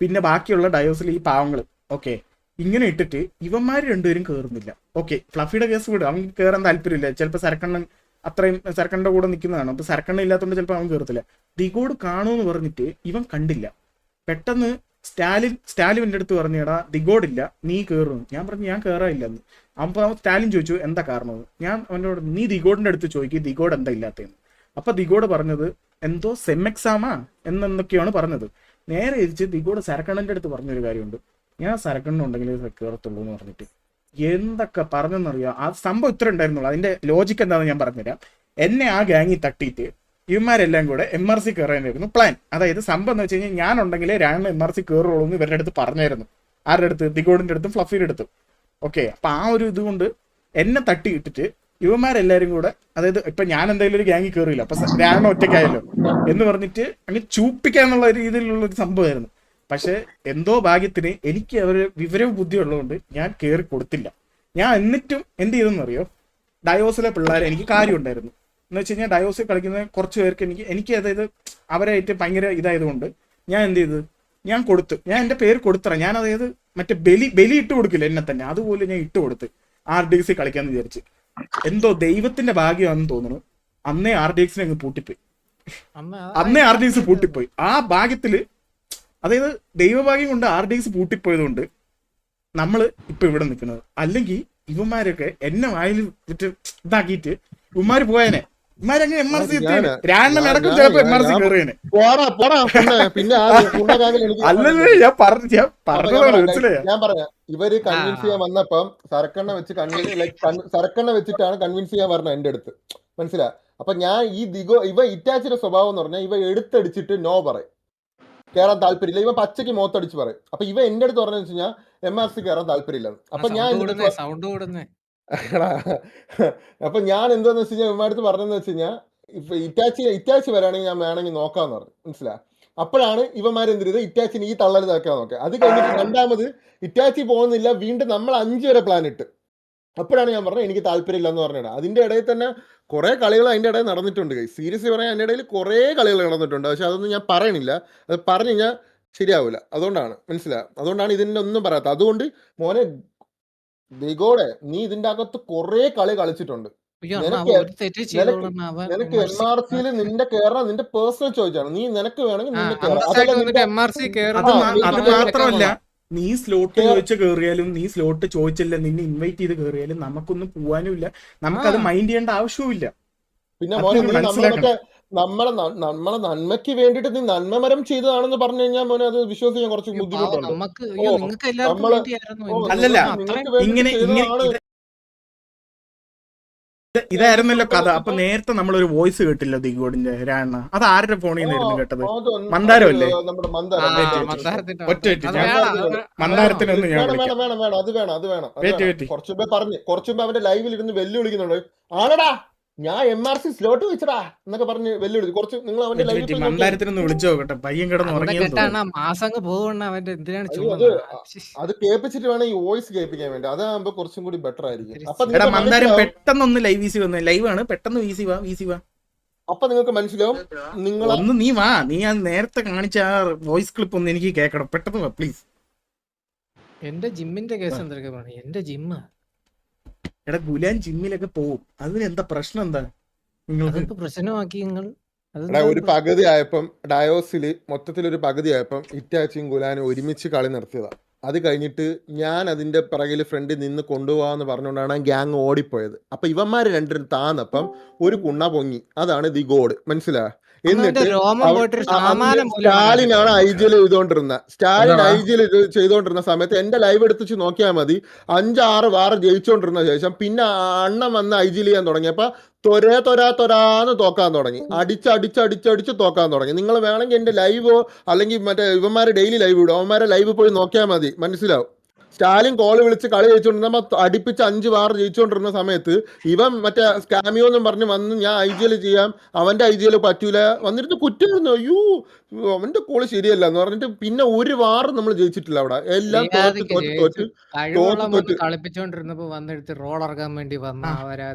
പിന്നെ ബാക്കിയുള്ള ഡയോസിലെ ഈ പാവങ്ങൾ, ഓക്കെ, ഇങ്ങനെ ഇട്ടിട്ട് ഇവന്മാർ രണ്ടുപേരും കയറുന്നില്ല. ഓക്കെ, ഫ്ലഫിയുടെ കേസ് കൂടെ അവൻ കയറാൻ താല്പര്യമില്ല. ചിലപ്പോൾ സരക്കണ്ണന്റെ കൂടെ നിൽക്കുന്നതാണ്. അപ്പൊ സരക്കണ്ണ ഇല്ലാത്തതുകൊണ്ട് ചിലപ്പോൾ അവൻ കയറത്തില്ല. ദിഗോഡ് കാണുമെന്ന് പറഞ്ഞിട്ട് ഇവൻ കണ്ടില്ല. പെട്ടെന്ന് സ്റ്റാലിൻ എൻ്റെ അടുത്ത് പറഞ്ഞു, എടാ ദിഗോഡില്ല, നീ കയറുന്നു. ഞാൻ പറഞ്ഞു ഞാൻ കയറാനില്ലെന്ന്. അപ്പോൾ സ്റ്റാലിൻ ചോദിച്ചു എന്താ കാരണം? ഞാൻ അവനോട് നീ ദിഗോഡിന്റെ അടുത്ത് ചോദിക്കും ദിഗോഡ് എന്താ ഇല്ലാത്തതെന്ന്. അപ്പൊ ദിഗോഡ് പറഞ്ഞത് എന്തോ സെം എക്സാമാ എന്നൊക്കെയാണ് പറഞ്ഞത്. നേരെ തിരിച്ച് ദിഗോഡ് സരക്കണ്ണന്റെ അടുത്ത് പറഞ്ഞൊരു കാര്യമുണ്ട്, ഞാൻ സരക്കണ്ണുണ്ടെങ്കിൽ കയറത്തുള്ളൂ എന്ന് പറഞ്ഞിട്ട്. എന്തൊക്കെ പറഞ്ഞെന്നറിയാം. ആ സംഭവം ഇത്ര ഉണ്ടായിരുന്നുള്ളൂ. അതിന്റെ ലോജിക്ക് എന്താണെന്ന് ഞാൻ പറഞ്ഞുതരാം. എന്നെ ആ ഗ്യാങ്ങിൽ തട്ടിയിട്ട് ഇവന്മാരെല്ലാം കൂടെ MRC കയറാനായിരുന്നു പ്ലാൻ. അതായത് സംഭവം എന്ന് വെച്ച് കഴിഞ്ഞാൽ ഞാനുണ്ടെങ്കിലേ MRC കയറുള്ളൂ എന്ന് ഇവരുടെ അടുത്ത് പറഞ്ഞായിരുന്നു. ആരുടെ അടുത്ത്? ദിഗോഡിന്റെ അടുത്തും ഫ്ലഫിയുടെ അടുത്തും. ഓക്കെ, അപ്പൊ ആ ഒരു ഇതുകൊണ്ട് എന്നെ തട്ടി ഇട്ടിട്ട് ഇവന്മാരെല്ലാരും കൂടെ, അതായത് ഇപ്പൊ ഞാൻ എന്തായാലും ഒരു ഗ്യാങ്ങിൽ കയറിയില്ല, അപ്പൊ രാണ ഒറ്റയ്ക്കായല്ലോ എന്ന് പറഞ്ഞിട്ട് അങ്ങ് ചൂപ്പിക്കാന്നുള്ള രീതിയിലുള്ള ഒരു സംഭവമായിരുന്നു. പക്ഷെ എന്തോ ഭാഗ്യത്തിന് എനിക്ക് അവര് വിവരവും ബുദ്ധി ഉള്ളതുകൊണ്ട് ഞാൻ കയറി കൊടുത്തില്ല. ഞാൻ എന്നിട്ടും എന്ത് ചെയ്തെന്നറിയോ? ഡയോസിലെ പിള്ളേരെ എനിക്ക് കാര്യമുണ്ടായിരുന്നു എന്ന് വെച്ച് കഴിഞ്ഞാൽ ഡയോസിൽ കളിക്കുന്ന കുറച്ച് പേർക്ക് എനിക്ക് അതായത് അവരായിട്ട് ഭയങ്കര ഇതായതുകൊണ്ട് ഞാൻ എന്ത് ചെയ്ത്, ഞാൻ കൊടുത്തു. ഞാൻ എൻ്റെ പേര് കൊടുത്തറ. ഞാൻ അതായത് മറ്റേ ബലി ഇട്ട് കൊടുക്കില്ല എന്നെ തന്നെ, അതുപോലെ ഞാൻ ഇട്ട് കൊടുത്ത് RDX കളിക്കാന്ന് വിചാരിച്ച്. എന്തോ ദൈവത്തിന്റെ ഭാഗ്യമാണെന്ന് തോന്നുന്നു, അന്നേ RDXനെ അങ്ങ് പൂട്ടിപ്പോയി. അന്നേ RDX പൂട്ടിപ്പോയി. ആ ഭാഗ്യത്തില്, അതായത് ദൈവഭാഗ്യം കൊണ്ട് RDX പൂട്ടിപ്പോയത് കൊണ്ട് നമ്മള് ഇപ്പൊ ഇവിടെ നിൽക്കുന്നത്. അല്ലെങ്കിൽ ഇവന്മാരൊക്കെ എന്നെ വായിൽ വിട്ട് ഇതാക്കിയിട്ട് ഇവന്മാര് പോയേനെ. ഇവന്മാരങ്ങനെ MRC എത്തിയേനെ. അടക്കം ചിലപ്പോ MRC കയറിയേനെ. അല്ലല്ലേ ഞാൻ പറഞ്ഞതാണ്, മനസ്സിലായോ? ഞാൻ പറയാം, ഇവര് കൺവിൻസ് ചെയ്യാൻ വന്നപ്പം സരക്കണ്ണ വെച്ചിട്ടാണ് കൺവിൻസ് ചെയ്യാൻ പറഞ്ഞത് എന്റെ അടുത്ത്, മനസ്സിലാ? അപ്പൊ ഞാൻ ഇവ ഇറ്റാച്ചിന്റെ സ്വഭാവം എന്ന് പറഞ്ഞാൽ ഇവ എടുത്തടിച്ചിട്ട് നോ പറയും, കയറാൻ താല്പര്യമില്ല. ഇവ പച്ചയ്ക്ക് മോത്തടിച്ച് പറയും. അപ്പൊ ഇവ എന്റെ അടുത്ത് പറഞ്ഞെന്ന് വെച്ച് കഴിഞ്ഞാൽ MRC കയറാൻ താല്പര്യമില്ലെന്ന്. അപ്പൊ ഞാൻ അപ്പൊ ഞാൻ എന്താന്ന് വെച്ച് കഴിഞ്ഞാൽ ഇവന്മാരടുത്ത് പറഞ്ഞെന്ന് വെച്ച് കഴിഞ്ഞാൽ ഇപ്പൊ ഇറ്റാച്ചി വരാണെങ്കിൽ ഞാൻ വേണമെങ്കിൽ നോക്കാന്ന് പറഞ്ഞു, മനസ്സിലാ? അപ്പോഴാണ് ഇവന്മാരെന്ത് ചെയ്ത് ഇറ്റാച്ചിന് ഈ തള്ളലിതാക്കാൻ നോക്കുക. അത് കഴിഞ്ഞിട്ട് രണ്ടാമത് ഇറ്റാച്ചി പോകുന്നില്ല, വീണ്ടും നമ്മൾ 5 വരെ പ്ലാൻ ഇട്ട്. അപ്പോഴാണ് ഞാൻ പറഞ്ഞത് എനിക്ക് താല്പര്യമില്ല എന്ന് പറഞ്ഞിടാം. അതിന്റെ ഇടയിൽ തന്നെ കുറെ കളികൾ അതിന്റെ ഇടയിൽ നടന്നിട്ടുണ്ട്. സീരിയസ്ലി പറയാൻ അതിന്റെ ഇടയിൽ കുറെ കളികൾ നടന്നിട്ടുണ്ട്. പക്ഷെ അതൊന്നും ഞാൻ പറയണില്ല, അത് പറഞ്ഞു കഴിഞ്ഞാൽ ശരിയാവില്ല. അതുകൊണ്ടാണ്, മനസ്സിലാ? അതുകൊണ്ടാണ് ഇതിന്റെ ഒന്നും പറയാത്തത്. അതുകൊണ്ട് മോനെ ദിഗോടെ, നീ ഇതിന്റെ അകത്ത് കുറെ കളി കളിച്ചിട്ടുണ്ട്. നിനക്ക് MRCയിൽ നിന്റെ കേറാൻ നിന്റെ പേഴ്സണൽ ചോയ്സാണ്. നീ നിനക്ക് വേണമെങ്കിൽ നിന്റെ അത് മാത്രമല്ല, നീ സ്ലോട്ട് ചോദിച്ച കയറിയാലും നീ സ്ലോട്ട് ചോദിച്ചില്ല, നിന്നെ ഇൻവൈറ്റ് ചെയ്ത് കയറിയാലും നമുക്കൊന്നും പോവാനും ഇല്ല, നമുക്കത് മൈൻഡ് ചെയ്യേണ്ട ആവശ്യവും ഇല്ല. പിന്നെ മോനെ നമ്മളെ നന്മയ്ക്ക് വേണ്ടിട്ട് നീ നന്മമരം ചെയ്തതാണെന്ന് പറഞ്ഞു കഴിഞ്ഞാൽ മോനെ അത് വിശ്വസിക്കാൻ കുറച്ച് ബുദ്ധിമുട്ടുണ്ട്. അല്ലല്ല, ഇങ്ങനെ ഇതായിരുന്നല്ലോ കഥ. അപ്പൊ നേരത്തെ നമ്മളൊരു വോയിസ് കേട്ടില്ല ദിഗോഡിന്റെ രാണ. അത് ആരുടെ ഫോണിൽ നിന്നായിരുന്നു കേട്ടത്? മന്ദാരം അല്ലേ? നമ്മുടെ ആ മന്ദാരം മന്ദാരത്തിന്റെ ഒറ്റ വെയിറ്റ്, അത് ഞാൻ വേണം മന്ദാരത്തിനൊന്ന് ഞാൻ വേണം വിളിക്കാം. വേണം വേണം വേണം അത് വേണം അത് വേണം അത് വെയിറ്റ് വേണം വെയിറ്റ്. കുറച്ചു മുമ്പ് അവന്റെ ലൈവിൽ ഇരുന്ന് വെല്ലുവിളിക്കുന്നുണ്ട്. ആണടാ ഞാൻ MRC സ്ലോട്ട് വെച്ചടാ എന്നൊക്കെ പറഞ്ഞ് വെല്ലുവിളിച്ചു. കുറച്ച് നിങ്ങൾ അവന്റെ ലൈവിൽ പോയി നോക്കിയാൽ മന്ദാരത്തിനൊന്ന് വിളിച്ചു നോക്കട്ടെ. പയ്യൻ കിടന്ന് അവിടെ ഉറങ്ങിയെന്ന് കെട്ടാണ് തോന്നുന്നു. മാസങ്ങ് പോവണ അവന്റെ എന്തിനാണ് അയ്യോ ചുമ്മാ അത് കേൾപ്പിച്ചിട്ട് വേണം ഈ വോയിസ് കേൾപ്പിക്കാൻ വേണ്ടി. അതാകുമ്പോ കുറച്ചും കൂടി ബെറ്റർ ആയിരിക്കും. അപ്പൊ എടാ നിങ്ങൾക്ക് മന്ദാരം മനസ്സിലാവും. പെട്ടെന്നൊന്ന് ലൈവ് വീസി വന്നേ. ലൈവാണ്, പെട്ടെന്ന് വീസി വാ. അപ്പൊ നിങ്ങൾക്ക് മനസ്സിലാവും നിങ്ങൾ ഒന്ന് നീ വാ. നീ ആ നേരത്തെ കാണിച്ച ആ വോയിസ് ക്ലിപ്പ് ഒന്ന് എനിക്ക് കേൾക്കണം. പെട്ടെന്ന് വാ പ്ലീസ്. എന്റെ ജിമ്മിന്റെ കേസ് എന്തൊക്കെ പറഞ്ഞു? എന്റെ ജിമ്മ് എടാ ഗുലാൻ ജിമ്മിലൊക്കെ പോവും. അതിന് എന്താ പ്രശ്നം? എന്താ നിങ്ങൾക്ക്? അതിപ്പോ പ്രശ്നമാക്കി നിങ്ങൾ. ഒരു പകുതി ആയപ്പം ഡയോസില് മൊത്തത്തിലൊരു പകുതി ആയപ്പം ഇറ്റാച്ചിയും ഗുലാനും ഒരുമിച്ച് കളി നിർത്തിയതാ. അത് കഴിഞ്ഞിട്ട് ഞാൻ അതിന്റെ പിറകിൽ ഫ്രണ്ടിൽ നിന്ന് കൊണ്ടുപോകാന്ന് പറഞ്ഞുകൊണ്ടാണ് ആ ഗ്യാങ് ഓടിപ്പോയത്. അപ്പൊ ഇവന്മാര് രണ്ടും താന്നപ്പം ഒരു കുണ്ണ പൊങ്ങി. അതാണ് ദി ഗോഡ്. മനസ്സിലാ? എന്നിട്ട് രോമം പോയിട്ട് സാമാനം സ്റ്റാലിനാണ് IGL ചെയ്തോണ്ടിരുന്നത്. സ്റ്റാലിൻ IGL ചെയ്തോണ്ടിരുന്ന സമയത്ത് എന്റെ ലൈവ് എടുത്തിച്ച് നോക്കിയാൽ മതി. 5-6 വാർ ജയിച്ചോണ്ടിരുന്ന ശേഷം പിന്നെ അണ്ണൻ വന്ന് IGL ചെയ്യാൻ തുടങ്ങിയപ്പോ തൊരാന്ന് തോക്കാൻ തുടങ്ങി. അടിച്ച് തോക്കാൻ തുടങ്ങി. നിങ്ങൾ വേണമെങ്കിൽ എന്റെ ലൈവോ അല്ലെങ്കിൽ മറ്റേ ഇവന്മാരെ ഡെയിലി ലൈവ് ഇടും. അവന്മാരെ ലൈവ് പോയി നോക്കിയാൽ മതി, മനസ്സിലാവും. സ്റ്റാലിൻ കോള് വിളിച്ച് കളി ജയിച്ചോണ്ടിരുന്നപ്പോ അടുപ്പിച്ച് 5 വാർ ജയിച്ചോണ്ടിരുന്ന സമയത്ത് ഇവൻ മറ്റേ സ്കാമിയോ എന്നും പറഞ്ഞ് വന്ന് ഞാൻ IGL ചെയ്യാം, അവന്റെ IGL പറ്റൂല വന്നിരുന്ന് കുറ്റമായിരുന്നു. അയ്യോ അവന്റെ കോള് ശരിയല്ല എന്ന് പറഞ്ഞിട്ട് പിന്നെ ഒരു വാർ നമ്മൾ ജയിച്ചിട്ടില്ല അവിടെ. എല്ലാം തോറ്റ് കളിപ്പിച്ചോണ്ടിരുന്നപ്പോ വന്നെടുത്ത് റോൾ ഇറക്കാൻ വേണ്ടി വന്ന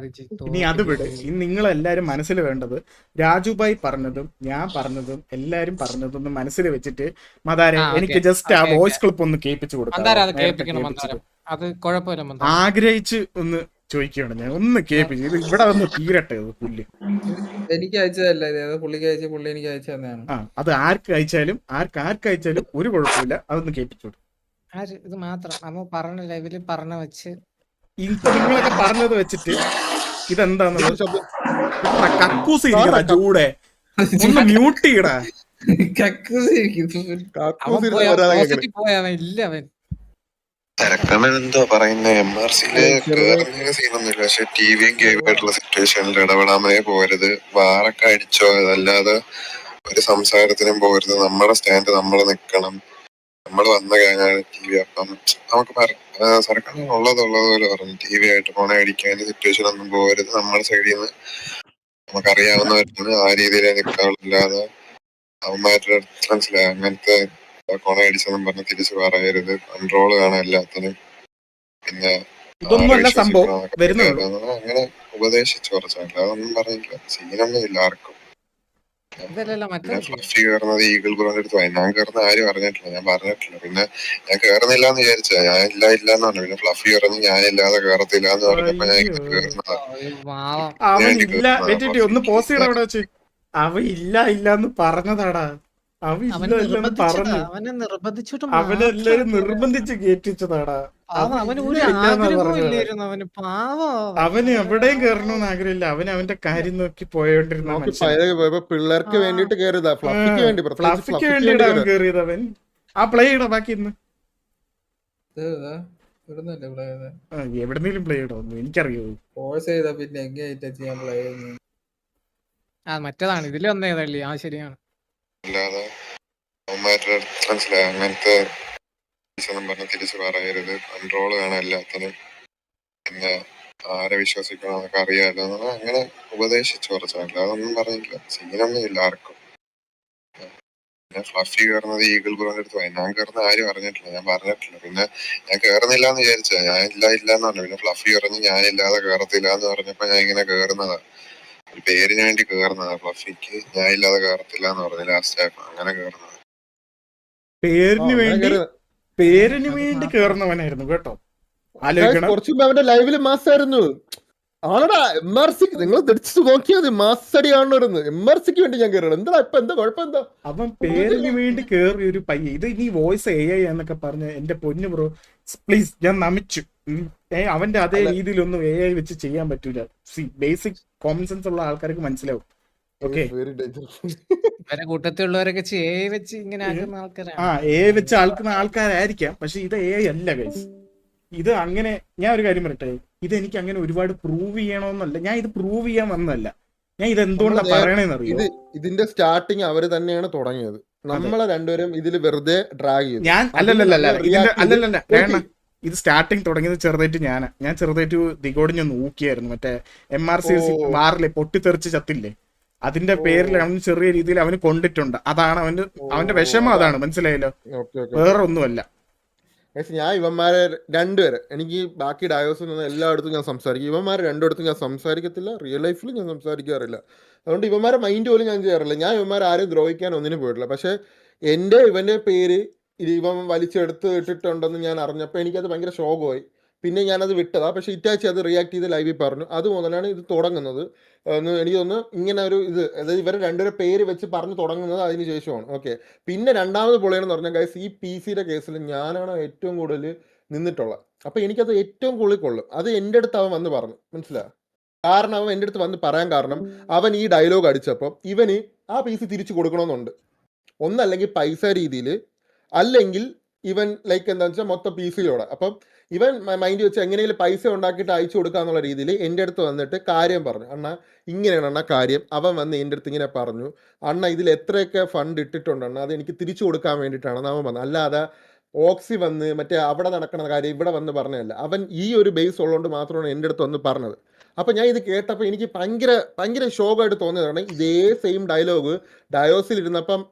ഇനി അത് വിട്. ഇനി നിങ്ങളെല്ലാരും മനസ്സിൽ വേണ്ടത് രാജുഭായി പറഞ്ഞതും ഞാൻ പറഞ്ഞതും എല്ലാരും പറഞ്ഞതും മനസ്സിൽ വെച്ചിട്ട് മദാരെ എനിക്ക് ജസ്റ്റ് ആ വോയിസ് ക്ലിപ്പ് ഒന്ന് കേൾപ്പിച്ചു കൊടുക്കാം. അത് കുഴപ്പമില്ല. ആഗ്രഹിച്ച് ഒന്ന് ചോദിക്കുകയാണ് ഞാൻ. ഒന്ന് കേൾപ്പിച്ചു. ഇത് ഇവിടെ വന്ന് തീരട്ടെ. അത് പുല്ല് എനിക്ക് അയച്ചതല്ല ഇത്. പുള്ളിക്ക് അയച്ച പുള്ളി എനിക്ക് അയച്ചു തന്നെയാണ്. അത് ആർക്ക് അയച്ചാലും അയച്ചാലും ഒരു കുഴപ്പമില്ല. അതൊന്ന് കേൾപ്പിച്ചു കൊടുക്കും. ഇത് മാത്രം നമ്മ പറഞ്ഞ ലൈവില് പറഞ്ഞ വെച്ച് നിങ്ങളൊക്കെ പറഞ്ഞത് വെച്ചിട്ട് ഇതെന്താന്നുള്ളത് കക്കൂസ് ഇരിക്കടാ ചൂടെ. ഒന്ന് മ്യൂട്ട് ചെയ്യടാ. എന്തോ പറയുന്ന MRCയില് കേറുന്നതിന് സീനൊന്നുമില്ല. പക്ഷെ TVയും കേവായിട്ടുള്ള സിറ്റുവേഷനിൽ ഇടപെടാമേ പോരുത്. വാറൊക്കെ അടിച്ചോ, അതല്ലാതെ ഒരു സംസാരത്തിനും പോരുത്. നമ്മുടെ സ്റ്റാൻഡ് നമ്മൾ നിക്കണം. നമ്മൾ വന്ന ഗാനാണ് TV. അപ്പം നമുക്ക് സർക്കാർ ഉള്ളതുപോലെ പറഞ്ഞു TV ആയിട്ട് ഫോണെ അടിക്കാൻ സിറ്റുവേഷൻ ഒന്നും പോരുത്. നമ്മുടെ സൈഡിൽ നിന്ന് നമുക്കറിയാവുന്നവരാണ്, ആ രീതിയിലേ നിൽക്കാറില്ലാതെ അവന്മാരുടെ മനസ്സിലായി അങ്ങനത്തെ കൊണ അടിച്ചെന്നും പറഞ്ഞ് തിരിച്ചു പറയരുത്. കൺട്രോൾ കാണാൻ എല്ലാത്തിനും. പിന്നെ ഇതൊന്നുമല്ല സംഭവം വരുന്നുള്ളൂ. അങ്ങനെ ഉപദേശിച്ചു കുറച്ചല്ല, അതൊന്നും പറഞ്ഞില്ല. സീനൊന്നും ഇല്ല ആർക്കും. പിന്നെ ഫ്ലഫി കയറുന്നത് ഈഗിൾ ബ്രോന്റെ അടുത്ത് പോയി. ഞാൻ കയറുന്ന ആരും അറിഞ്ഞിട്ടില്ല, ഞാൻ പറഞ്ഞിട്ടില്ല. പിന്നെ ഞാൻ കയറുന്നില്ല എന്ന് വിചാരിച്ചാ, ഞാൻ ഇല്ലാന്ന് പറഞ്ഞു. പിന്നെ ഫ്ലഫി കയറുന്നു ഞാനില്ലാതെ കയറത്തില്ല എന്ന് പറഞ്ഞപ്പോ ഞാൻ കയറുന്നതാ. അവൻ ഇല്ല വെച്ചിട്ട് ഒന്ന് പോസ്റ്റ് ചെയ്യണം അവിടെ വെച്ച്. അവ ഇല്ലാന്ന് പറഞ്ഞതാടാ. അവനെല്ലാരും നിർബന്ധിച്ച് കേറ്റിച്ചതാടാ. അവന് എവിടെയും കയറണമെന്ന് ആഗ്രഹമില്ല. അവന്റെ കാര്യം നോക്കി പോയോണ്ടിരുന്ന പിള്ളേർക്ക് വേണ്ടിട്ട് കയറിയതാ. ഫ്ലഫിക്ക് വേണ്ടിയിടാ അവൻ കയറിയത്. അവൻ ആ പ്ലേ ഇടാ ബാക്കി ഇന്ന് എവിടെന്നെങ്കിലും പ്ലേ ഇടോ എനിക്കറിയോ. മറ്റേതാണ് ഇതിൽ വന്നേതല്ലേ? ആ ശരിയാണ്. അല്ലാതെ അവന്മാരുടെ മനസ്സിലായി അങ്ങനത്തെ പറഞ്ഞ് തിരിച്ചു പറയരുത്. കൺട്രോൾ കാണാൻ എല്ലാത്തിനും. പിന്നെ ആരെ വിശ്വസിക്കണം എന്നൊക്കെ അറിയാലോ. അങ്ങനെ ഉപദേശിച്ചു കുറച്ചല്ല, അതൊന്നും പറഞ്ഞില്ല. സീനൊന്നും ഇല്ല ആർക്കും. പിന്നെ ഫ്ലഫി കയറുന്നത് ഈഗിൾ ബ്രോന്റെ അടുത്ത് പോയി. ഞാൻ കയറുന്ന ആരും അറിഞ്ഞിട്ടില്ല, ഞാൻ പറഞ്ഞിട്ടില്ല. പിന്നെ ഞാൻ കയറുന്നില്ല എന്ന് വിചാരിച്ചാ, ഞാൻ ഇല്ലാന്ന് പറഞ്ഞു. പിന്നെ ഫ്ലഫി കയറുന്നു ഞാനില്ലാതെ കയറത്തില്ല എന്ന് പറഞ്ഞപ്പോ ഞാൻ ഇങ്ങനെ കയറുന്നതാ. ഒരു പേരിന് വേണ്ടി കയറുന്നതാ. ഫ്ലഫിക്ക് ഞാൻ ഇല്ലാതെ കയറത്തില്ല എന്ന് പറഞ്ഞു ലാസ്റ്റ് ആയപ്പോ അങ്ങനെ കയറുന്നത്. പേരിന് വേണ്ടി കേറുന്നവനായിരുന്നു കേട്ടോ. കുറച്ചു മുമ്പ് അവന്റെ ലൈവില് മാസായിരുന്നു. ആണടാ MRC നിങ്ങൾ തിരിച്ചു നോക്കിയാൽ മാസടി കാണുന്നു. MRCക്ക് വേണ്ടി ഞാൻ കയറണം. എന്താ ഇപ്പൊ എന്താ കുഴപ്പം? എന്താ അവൻ പേരിന് വേണ്ടി കേറിയ ഒരു പയ്യ. ഇത് ഇനി വോയിസ് AI എന്നൊക്കെ പറഞ്ഞ എന്റെ പൊന്നു ബ്രോ പ്ലീസ്, ഞാൻ നമിച്ചു. അവന്റെ അതേ രീതിയിലൊന്നും AI വെച്ച് ചെയ്യാൻ പറ്റൂല. ബേസിക് കോമൺ സെൻസ് ഉള്ള ആൾക്കാർക്ക് മനസ്സിലാവും. ഓക്കെ, കൂട്ടത്തിലുള്ളവരൊക്കെ വെച്ച് ഇങ്ങനെ ആക്കുന്ന ആൾക്കാരാണ്. AI വെച്ച് ആൾക്കുന്ന ആൾക്കാരായിരിക്കാം. പക്ഷെ ഇത് AI അല്ല ഗൈസ്. ഇത് അങ്ങനെ ഞാൻ ഒരു കാര്യം പറയട്ടെ, ഇതെനിക്ക് അങ്ങനെ ഒരുപാട് പ്രൂവ് ചെയ്യണമെന്നല്ല, ഞാൻ ഇത് പ്രൂവ് ചെയ്യാൻ വന്നതല്ല, ഞാൻ ഇത് എന്തുകൊണ്ടാണ് നമ്മള് പറയണേന്ന് അറിയോ? ഇതിന്റെ സ്റ്റാർട്ടിങ് അവര് തന്നെയാണ് തുടങ്ങിയത്. നമ്മളെ രണ്ടുപേരും ഇതിൽ വെറുതെ ഡ്രാഗ് ചെയ്തു. ഞാൻ അതിന് അല്ലല്ലല്ല നമ്മൾ ഇതിന്റെ react ചെയ്ത് അല്ലല്ല വേണ്ട, ഇത് സ്റ്റാർട്ടിങ് തുടങ്ങിയത് ചെറുതായിട്ട് ഞാൻ ചെറുതായിട്ട് ദിഗോടിഞ്ഞ് നോക്കിയായിരുന്നു. മറ്റേ MRC വാറിലെ പൊട്ടിത്തെറിച്ച് ചത്തില്ലേ, അതിന്റെ പേരിൽ അവന് ചെറിയ രീതിയിൽ അവന് കൊണ്ടിട്ടുണ്ട്. അതാണ് അവന്റെ വിഷമം, അതാണ്. മനസ്സിലായല്ലോ, വേറെ ഒന്നുമല്ല. ഞാൻ ഇവന്മാരെ രണ്ടുപേരെ, എനിക്ക് ബാക്കി ഡയോസിൽ നിന്ന് എല്ലായിടത്തും ഞാൻ സംസാരിക്കും, ഇവന്മാരെ രണ്ടിടത്തും ഞാൻ സംസാരിക്കത്തില്ല, റിയൽ ലൈഫിൽ ഞാൻ സംസാരിക്കാറില്ല. അതുകൊണ്ട് ഇവന്മാരെ മൈൻഡ് പോലും ഞാൻ ചെയ്യാറില്ല. ഞാൻ ഇവന്മാരെ ആരും ദ്രോഹിക്കാൻ ഒന്നിനും പോയിട്ടില്ല. പക്ഷെ ഇവന്റെ പേര് ഇവൻ വലിച്ചെടുത്ത് ഇട്ടിട്ടുണ്ടെന്ന് ഞാൻ അറിഞ്ഞപ്പോൾ എനിക്കത് ഭയങ്കര ശോകമായി. പിന്നെ ഞാനത് വിട്ടതാ. പക്ഷെ ഇറ്റാച്ചി അത് റിയാക്ട് ചെയ്ത് ലൈവിൽ പറഞ്ഞു. അത് മുതലാണ് ഇത് തുടങ്ങുന്നത്. എനിക്ക് തോന്നുന്നു ഇങ്ങനെ ഒരു ഇത്, അതായത് ഇവരെ രണ്ടുപേരെ പേര് വെച്ച് പറഞ്ഞു തുടങ്ങുന്നത് അതിന് ശേഷമാണ്. ഓക്കെ, പിന്നെ രണ്ടാമത് പൊളിയെന്ന് പറഞ്ഞാൽ ഗൈസ്, ഈ PC യുടെ കേസിൽ ഞാനാണ് ഏറ്റവും കൂടുതൽ നിന്നിട്ടുള്ളത്. അപ്പൊ എനിക്കത് ഏറ്റവും കൂടുതൽ കൊള്ളും. അത് എൻ്റെ അടുത്ത് അവൻ വന്ന് പറഞ്ഞു, മനസ്സിലായോ? കാരണം അവൻ എൻ്റെ അടുത്ത് വന്ന് പറയാൻ കാരണം, അവൻ ഈ ഡയലോഗ് അടിച്ചപ്പോൾ ഇവന് ആ PC തിരിച്ചു കൊടുക്കണമെന്നുണ്ട്. ഒന്നല്ലെങ്കിൽ പൈസ രീതിയിൽ, അല്ലെങ്കിൽ ഇവൻ ലൈക്ക് എന്താണെന്ന് വെച്ചാൽ മൊത്തം PC-യോടെ. അപ്പം ഇവൻ മൈൻഡ് വെച്ച് എങ്ങനെയെങ്കിലും പൈസ ഉണ്ടാക്കിയിട്ട് അയച്ചു കൊടുക്കുക എന്നുള്ള രീതിയിൽ എൻ്റെ അടുത്ത് വന്നിട്ട് കാര്യം പറഞ്ഞു. അണ്ണ ഇങ്ങനെയാണ് അണ്ണ കാര്യം. അവൻ വന്ന് എൻ്റെ അടുത്ത് ഇങ്ങനെ പറഞ്ഞു, അണ്ണ ഇതിൽ എത്രയൊക്കെ ഫണ്ട് ഇട്ടിട്ടുണ്ട് അണ്ണ, അത് എനിക്ക് തിരിച്ചു കൊടുക്കാൻ വേണ്ടിയിട്ടാണെന്ന് അവൻ പറഞ്ഞു. അല്ലാതെ ഓക്സി വന്ന് മറ്റേ അവിടെ നടക്കുന്ന കാര്യം ഇവിടെ വന്ന് പറഞ്ഞതല്ല. അവൻ ഈ ഒരു ബേസ് ഉള്ളതുകൊണ്ട് മാത്രമാണ് എൻ്റെ അടുത്ത് വന്ന് പറഞ്ഞത്. അപ്പം ഞാൻ ഇത് കേട്ടപ്പോൾ എനിക്ക് ഭയങ്കര ഷോക്കായിട്ട് തോന്നിയതാണ്. ഇതേ സെയിം ഡയലോഗ് ഡയോസിൽ ഇരുന്നപ്പം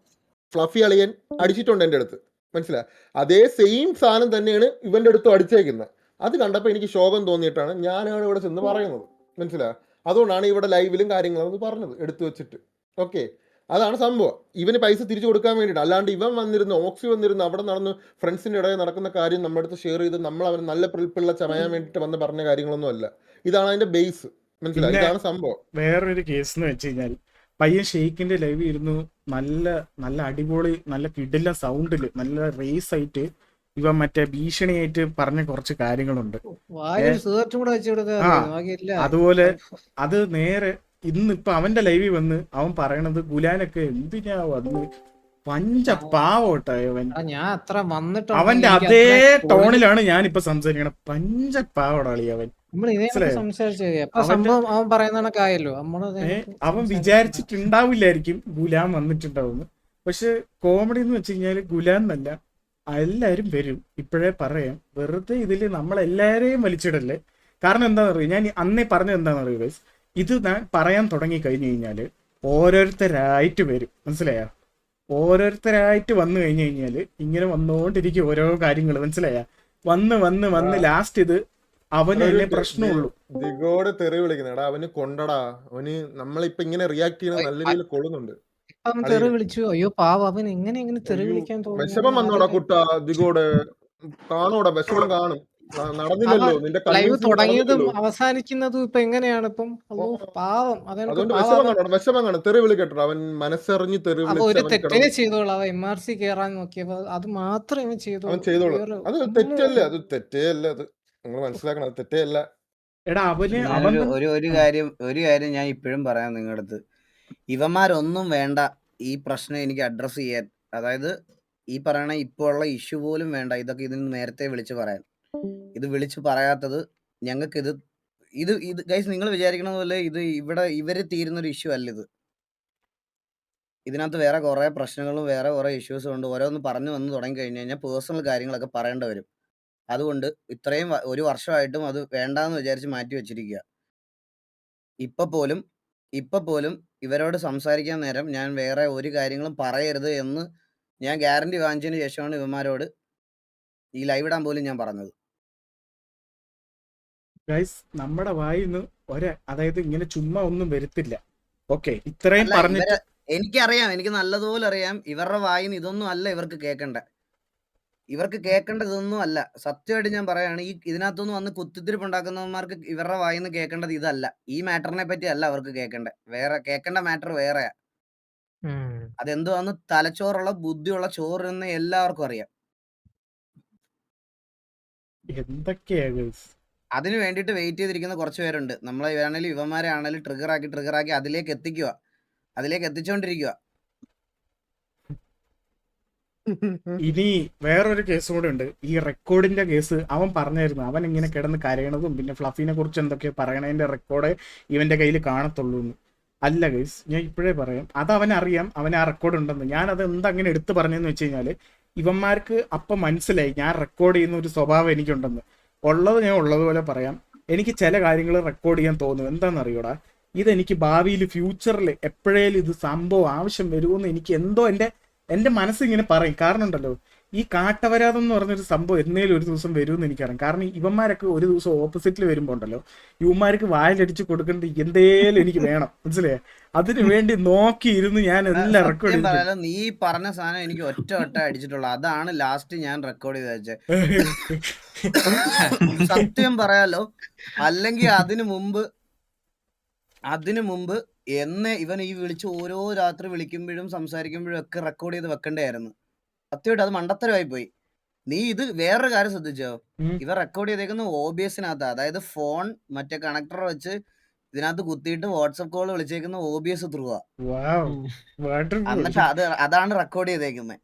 ഫ്ലഫി അളിയൻ അടിച്ചിട്ടുണ്ട് എൻ്റെ അടുത്ത്, മനസ്സിലായി? അതേ സെയിം സാധനം തന്നെയാണ് ഇവന്റെ അടുത്തും അടിച്ചേക്കുന്നത്. അത് കണ്ടപ്പോൾ എനിക്ക് ശോകം തോന്നിയിട്ടാണ് ഞാനാണ് ഇവിടെ ചെന്ന് പറയുന്നത്, മനസ്സിലായി? അതുകൊണ്ടാണ് ഇവിടെ ലൈവിലും കാര്യങ്ങളും പറഞ്ഞത് എടുത്തു വെച്ചിട്ട്. ഓക്കെ, അതാണ് സംഭവം. ഇവന് പൈസ തിരിച്ചു കൊടുക്കാൻ വേണ്ടിയിട്ട്, അല്ലാണ്ട് ഇവൻ വന്നിരുന്നു ഓക്സി വന്നിരുന്നു അവിടെ നടന്ന് ഫ്രണ്ട്സിന്റെ ഇടയിൽ നടക്കുന്ന കാര്യം നമ്മുടെ അടുത്ത് ഷെയർ ചെയ്ത് നമ്മൾ അവന് നല്ല പിള്ള ചമയാൻ വേണ്ടിയിട്ട് വന്ന് പറഞ്ഞ കാര്യങ്ങളൊന്നും അല്ല. ഇതാണ് അതിന്റെ ബേസ്, മനസ്സിലായി? ഇതാണ് സംഭവം. വേറൊരു കേസ് എന്ന് വെച്ച് കഴിഞ്ഞാൽ, പയ്യൻ ഷെയ്ക്കിന്റെ ലൈവ് ഇരുന്നു, നല്ല അടിപൊളി, നല്ല കിടില സൗണ്ടില്, നല്ല റേസ് ആയിട്ട് ഇവൻ മറ്റേ ഭീഷണിയായിട്ട് പറഞ്ഞ കുറച്ച് കാര്യങ്ങളുണ്ട്. അതുപോലെ അത് നേരെ ഇന്നിപ്പൊ അവന്റെ ലൈവിൽ വന്ന് അവൻ പറയണത് ഗുലാനൊക്കെ എന്തിനാ വന്ന് പഞ്ചപാവോട്ടായവൻ. അവന്റെ അതേ ടോണിലാണ് ഞാനിപ്പോ സംസാരിക്കണത്. പഞ്ചപാവടാളി അവൻ. അവൻ വിചാരിച്ചിട്ടുണ്ടാവില്ലായിരിക്കും ഗുലാം വന്നിട്ടുണ്ടാവുന്നു. പക്ഷെ കോമഡി എന്ന് വെച്ച് കഴിഞ്ഞാല് ഗുലാം എന്നല്ല, എല്ലാരും വരും. ഇപ്പോഴേ പറയാം, വെറുതെ ഇതില് നമ്മളെല്ലാരെയും വലിച്ചിടല്ലേ. കാരണം എന്താണെന്നറിയോ, ഞാൻ അന്നേ പറഞ്ഞത് എന്താണെന്നറിയോ ഗൈസ്, ഇത് ഞാൻ പറയാൻ തുടങ്ങി കഴിഞ്ഞു കഴിഞ്ഞാല് ഓരോരുത്തരായിട്ട് വരും, മനസ്സിലായോ? ഓരോരുത്തരായിട്ട് വന്നു കഴിഞ്ഞു കഴിഞ്ഞാല് ഇങ്ങനെ വന്നുകൊണ്ടിരിക്കും ഓരോ കാര്യങ്ങൾ, മനസ്സിലായ? വന്ന് ലാസ്റ്റ് ഇത് അവന് തന്നെ പ്രശ്നമുള്ളൂ. ദിഗോട് തെറി വിളിക്കുന്നടാ, അവന് കൊണ്ടടാ, അവന് നമ്മളിപ്പൊ ഇങ്ങനെ റിയാക്ട് ചെയ്യുന്നത് നല്ല രീതിയിൽ കൊള്ളുന്നുണ്ട്. വിളിച്ചു, അയ്യോ പാവം, അവൻ എങ്ങനെ തെറി വിളിക്കാൻ വിഷമം വന്നോടാ കുട്ടാ ദിഗോട്, കാണൂടാ, വിഷമം കാണും. നടന്നില്ലല്ലോ നിന്റെ ലൈവ് തുടങ്ങിയതും അവസാനിക്കുന്നതും ഇപ്പൊ എങ്ങനെയാണ് ഇപ്പം? പാവം, അതുകൊണ്ട് വിഷമം കാണും. തെറി വിളിക്കട്ടോ, അവൻ മനസ്സറിഞ്ഞ് തെറി ഒരു തെറ്റേ ചെയ്തോളൂ. അവൻ MRC കേറാൻ നോക്കിയപ്പോ അത് മാത്രമേ ചെയ്തോളൂ. അത് തെറ്റല്ലേ, അത് തെറ്റേ അല്ല, അത് നിങ്ങൾ മനസ്സിലാക്കണം, അത് തെറ്റേ അല്ല. എടാ ഒരു കാര്യം ഞാൻ ഇപ്പോഴും പറയാം നിങ്ങളുടെ അടുത്ത്, ഇവന്മാരൊന്നും വേണ്ട ഈ പ്രശ്നം എനിക്ക് അഡ്രസ് ചെയ്യാൻ. അതായത് ഈ പറയണ ഇപ്പോൾ ഉള്ള ഇഷ്യൂ പോലും വേണ്ട, ഇതൊക്കെ ഇതിന് നേരത്തെ വിളിച്ച് പറയാൻ. ഇത് വിളിച്ച് പറയാത്തത് ഞങ്ങൾക്ക് ഇത് ഗൈസ്, നിങ്ങൾ വിചാരിക്കണ പോലെ ഇവര് തീരുന്നൊരു ഇഷ്യൂ അല്ല ഇത്. ഇതിനകത്ത് വേറെ കുറെ പ്രശ്നങ്ങളും വേറെ കുറെ ഇഷ്യൂസും ഉണ്ട്. ഓരോന്ന് പറഞ്ഞു വന്ന് തുടങ്ങി കഴിഞ്ഞു കഴിഞ്ഞാൽ പേഴ്സണൽ കാര്യങ്ങളൊക്കെ പറയേണ്ടി വരും. അതുകൊണ്ട് ഇത്രയും ഒരു വർഷമായിട്ടും അത് വേണ്ടാന്ന് വിചാരിച്ച് മാറ്റി വെച്ചിരിക്കുക. ഇപ്പൊ പോലും ഇവരോട് സംസാരിക്കാൻ നേരം ഞാൻ വേറെ ഒരു കാര്യങ്ങളും പറയരുത് എന്ന് ഞാൻ ഗ്യാരണ്ടി വാങ്ങിച്ചതിന് ശേഷമാണ് ഇവന്മാരോട് ഈ ലൈവ് ഇടാൻ പോലും ഞാൻ പറഞ്ഞത്. ഗൈസ്, നമ്മുടെ വായിന്ന് അതായത് ഇങ്ങനെ ചുമ്മാ ഒന്നും വരത്തില്ല. ഓക്കെ, ഇത്രയും പറഞ്ഞിട്ട് എനിക്കറിയാം, എനിക്ക് നല്ലതുപോലെ അറിയാം, ഇവരുടെ വായിന്ന് ഇതൊന്നും അല്ല ഇവർക്ക് കേൾക്കേണ്ടത്. ഇവർക്ക് കേൾക്കേണ്ടത് ഇതൊന്നും അല്ല. സത്യമായിട്ട് ഞാൻ പറയാണ്, ഇതിനകത്തൊന്നും വന്ന് കുത്തിത്തിരിപ്പുണ്ടാക്കുന്നവന്മാർക്ക് ഇവരുടെ വായിന്ന് കേൾക്കേണ്ടത് ഇതല്ല. ഈ മാറ്ററിനെ പറ്റി അല്ല അവർക്ക് കേൾക്കേണ്ടത്. വേറെ കേൾക്കേണ്ട മാറ്റർ വേറെയാ. അതെന്തുവാന്ന് തലച്ചോറുള്ള ബുദ്ധിയുള്ള ചോറെന്ന് എല്ലാവർക്കും അറിയാം. എന്തൊക്കെയാ ഗൈസ്, അതിന് വേണ്ടിയിട്ട് വെയിറ്റ് ചെയ്തിരിക്കുന്ന കുറച്ച് പേരുണ്ട്. നമ്മളെ വേണേലും ഇവന്മാരെ ആണേലും ട്രിഗർ ആക്കി അതിലേക്ക് എത്തിച്ചുകൊണ്ടിരിക്കുക. ഇനി വേറൊരു കേസ് കൂടെ ഉണ്ട്. ഈ റെക്കോർഡിന്റെ കേസ് അവൻ പറഞ്ഞായിരുന്നു. അവൻ ഇങ്ങനെ കിടന്ന് കരയണതും പിന്നെ ഫ്ലഫിനെ കുറിച്ച് എന്തൊക്കെയോ പറയണതിന്റെ റെക്കോർഡ് ഇവന്റെ കയ്യിൽ കാണത്തുള്ളൂ എന്ന്. അല്ല ഗൈസ്, ഞാൻ ഇപ്പോഴേ പറയാം, അത് അവനറിയാം, അവൻ ആ റെക്കോർഡ് ഉണ്ടെന്ന്. ഞാനത് എന്താ അങ്ങനെ എടുത്തു പറഞ്ഞെന്ന് വെച്ച് കഴിഞ്ഞാല് ഇവന്മാർക്ക് അപ്പം മനസ്സിലായി ഞാൻ റെക്കോർഡ് ചെയ്യുന്ന ഒരു സ്വഭാവം എനിക്കുണ്ടെന്ന്. ഉള്ളത് ഞാൻ ഉള്ളതുപോലെ പറയാം. എനിക്ക് ചില കാര്യങ്ങൾ റെക്കോർഡ് ചെയ്യാൻ തോന്നും. എന്താണെന്നറിയൂടാ, ഇതെനിക്ക് ഭാവിയിൽ ഫ്യൂച്ചറിൽ എപ്പോഴേലും ഇത് സംഭവം ആവശ്യം വരുമെന്ന് എനിക്ക് എന്തോ എൻ്റെ മനസ്സിങ്ങനെ പറയും. കാരണം ഉണ്ടല്ലോ, ഈ കാട്ടവരാതം എന്ന് പറഞ്ഞൊരു സംഭവം എന്നേലും ഒരു ദിവസം വരുമെന്ന് എനിക്കറിയാം. കാരണം ഇവന്മാരൊക്കെ ഒരു ദിവസം ഓപ്പോസിറ്റിൽ വരുമ്പോൾ ഉണ്ടല്ലോ, ഇവന്മാർക്ക് വായിലടിച്ച് കൊടുക്കേണ്ട എന്തേലും എനിക്ക് വേണം, മനസ്സിലായേ? അതിനു വേണ്ടി നോക്കിയിരുന്ന് ഞാൻ എല്ലാം റെക്കോർഡ് സത്യം ചെയ്തു. പറയാലോ, നീ പറഞ്ഞ സാധനം എനിക്ക് ഒറ്റ അടിച്ചിട്ടുള്ളൂ. അതാണ് ലാസ്റ്റ് ഞാൻ റെക്കോർഡ് ചെയ്ത് വെച്ചത്. സത്യം പറയാലോ, അല്ലെങ്കിൽ അതിനു മുമ്പ് എന്നെ ഇവൻ ഈ വിളിച്ച് ഓരോ രാത്രി വിളിക്കുമ്പോഴും സംസാരിക്കുമ്പോഴും ഒക്കെ റെക്കോർഡ് ചെയ്ത് വെക്കണ്ടായിരുന്നു. സത്യമായിട്ട് അത് മണ്ടത്തരമായി പോയി. നീ ഇത് വേറൊരു കാര്യം ശ്രദ്ധിച്ചോ? ഇവ റെക്കോർഡ് ചെയ്തേക്കുന്ന OBS-നകത്താ. അതായത് ഫോൺ മറ്റേ കണക്ടർ വെച്ച് ഇതിനകത്ത് കുത്തിയിട്ട് വാട്സപ്പ് കോൾ വിളിച്ചേക്കുന്ന OBS ത്രൂവാ. എന്നിട്ട് അതാണ് റെക്കോർഡ് ചെയ്തേക്കുന്നത്.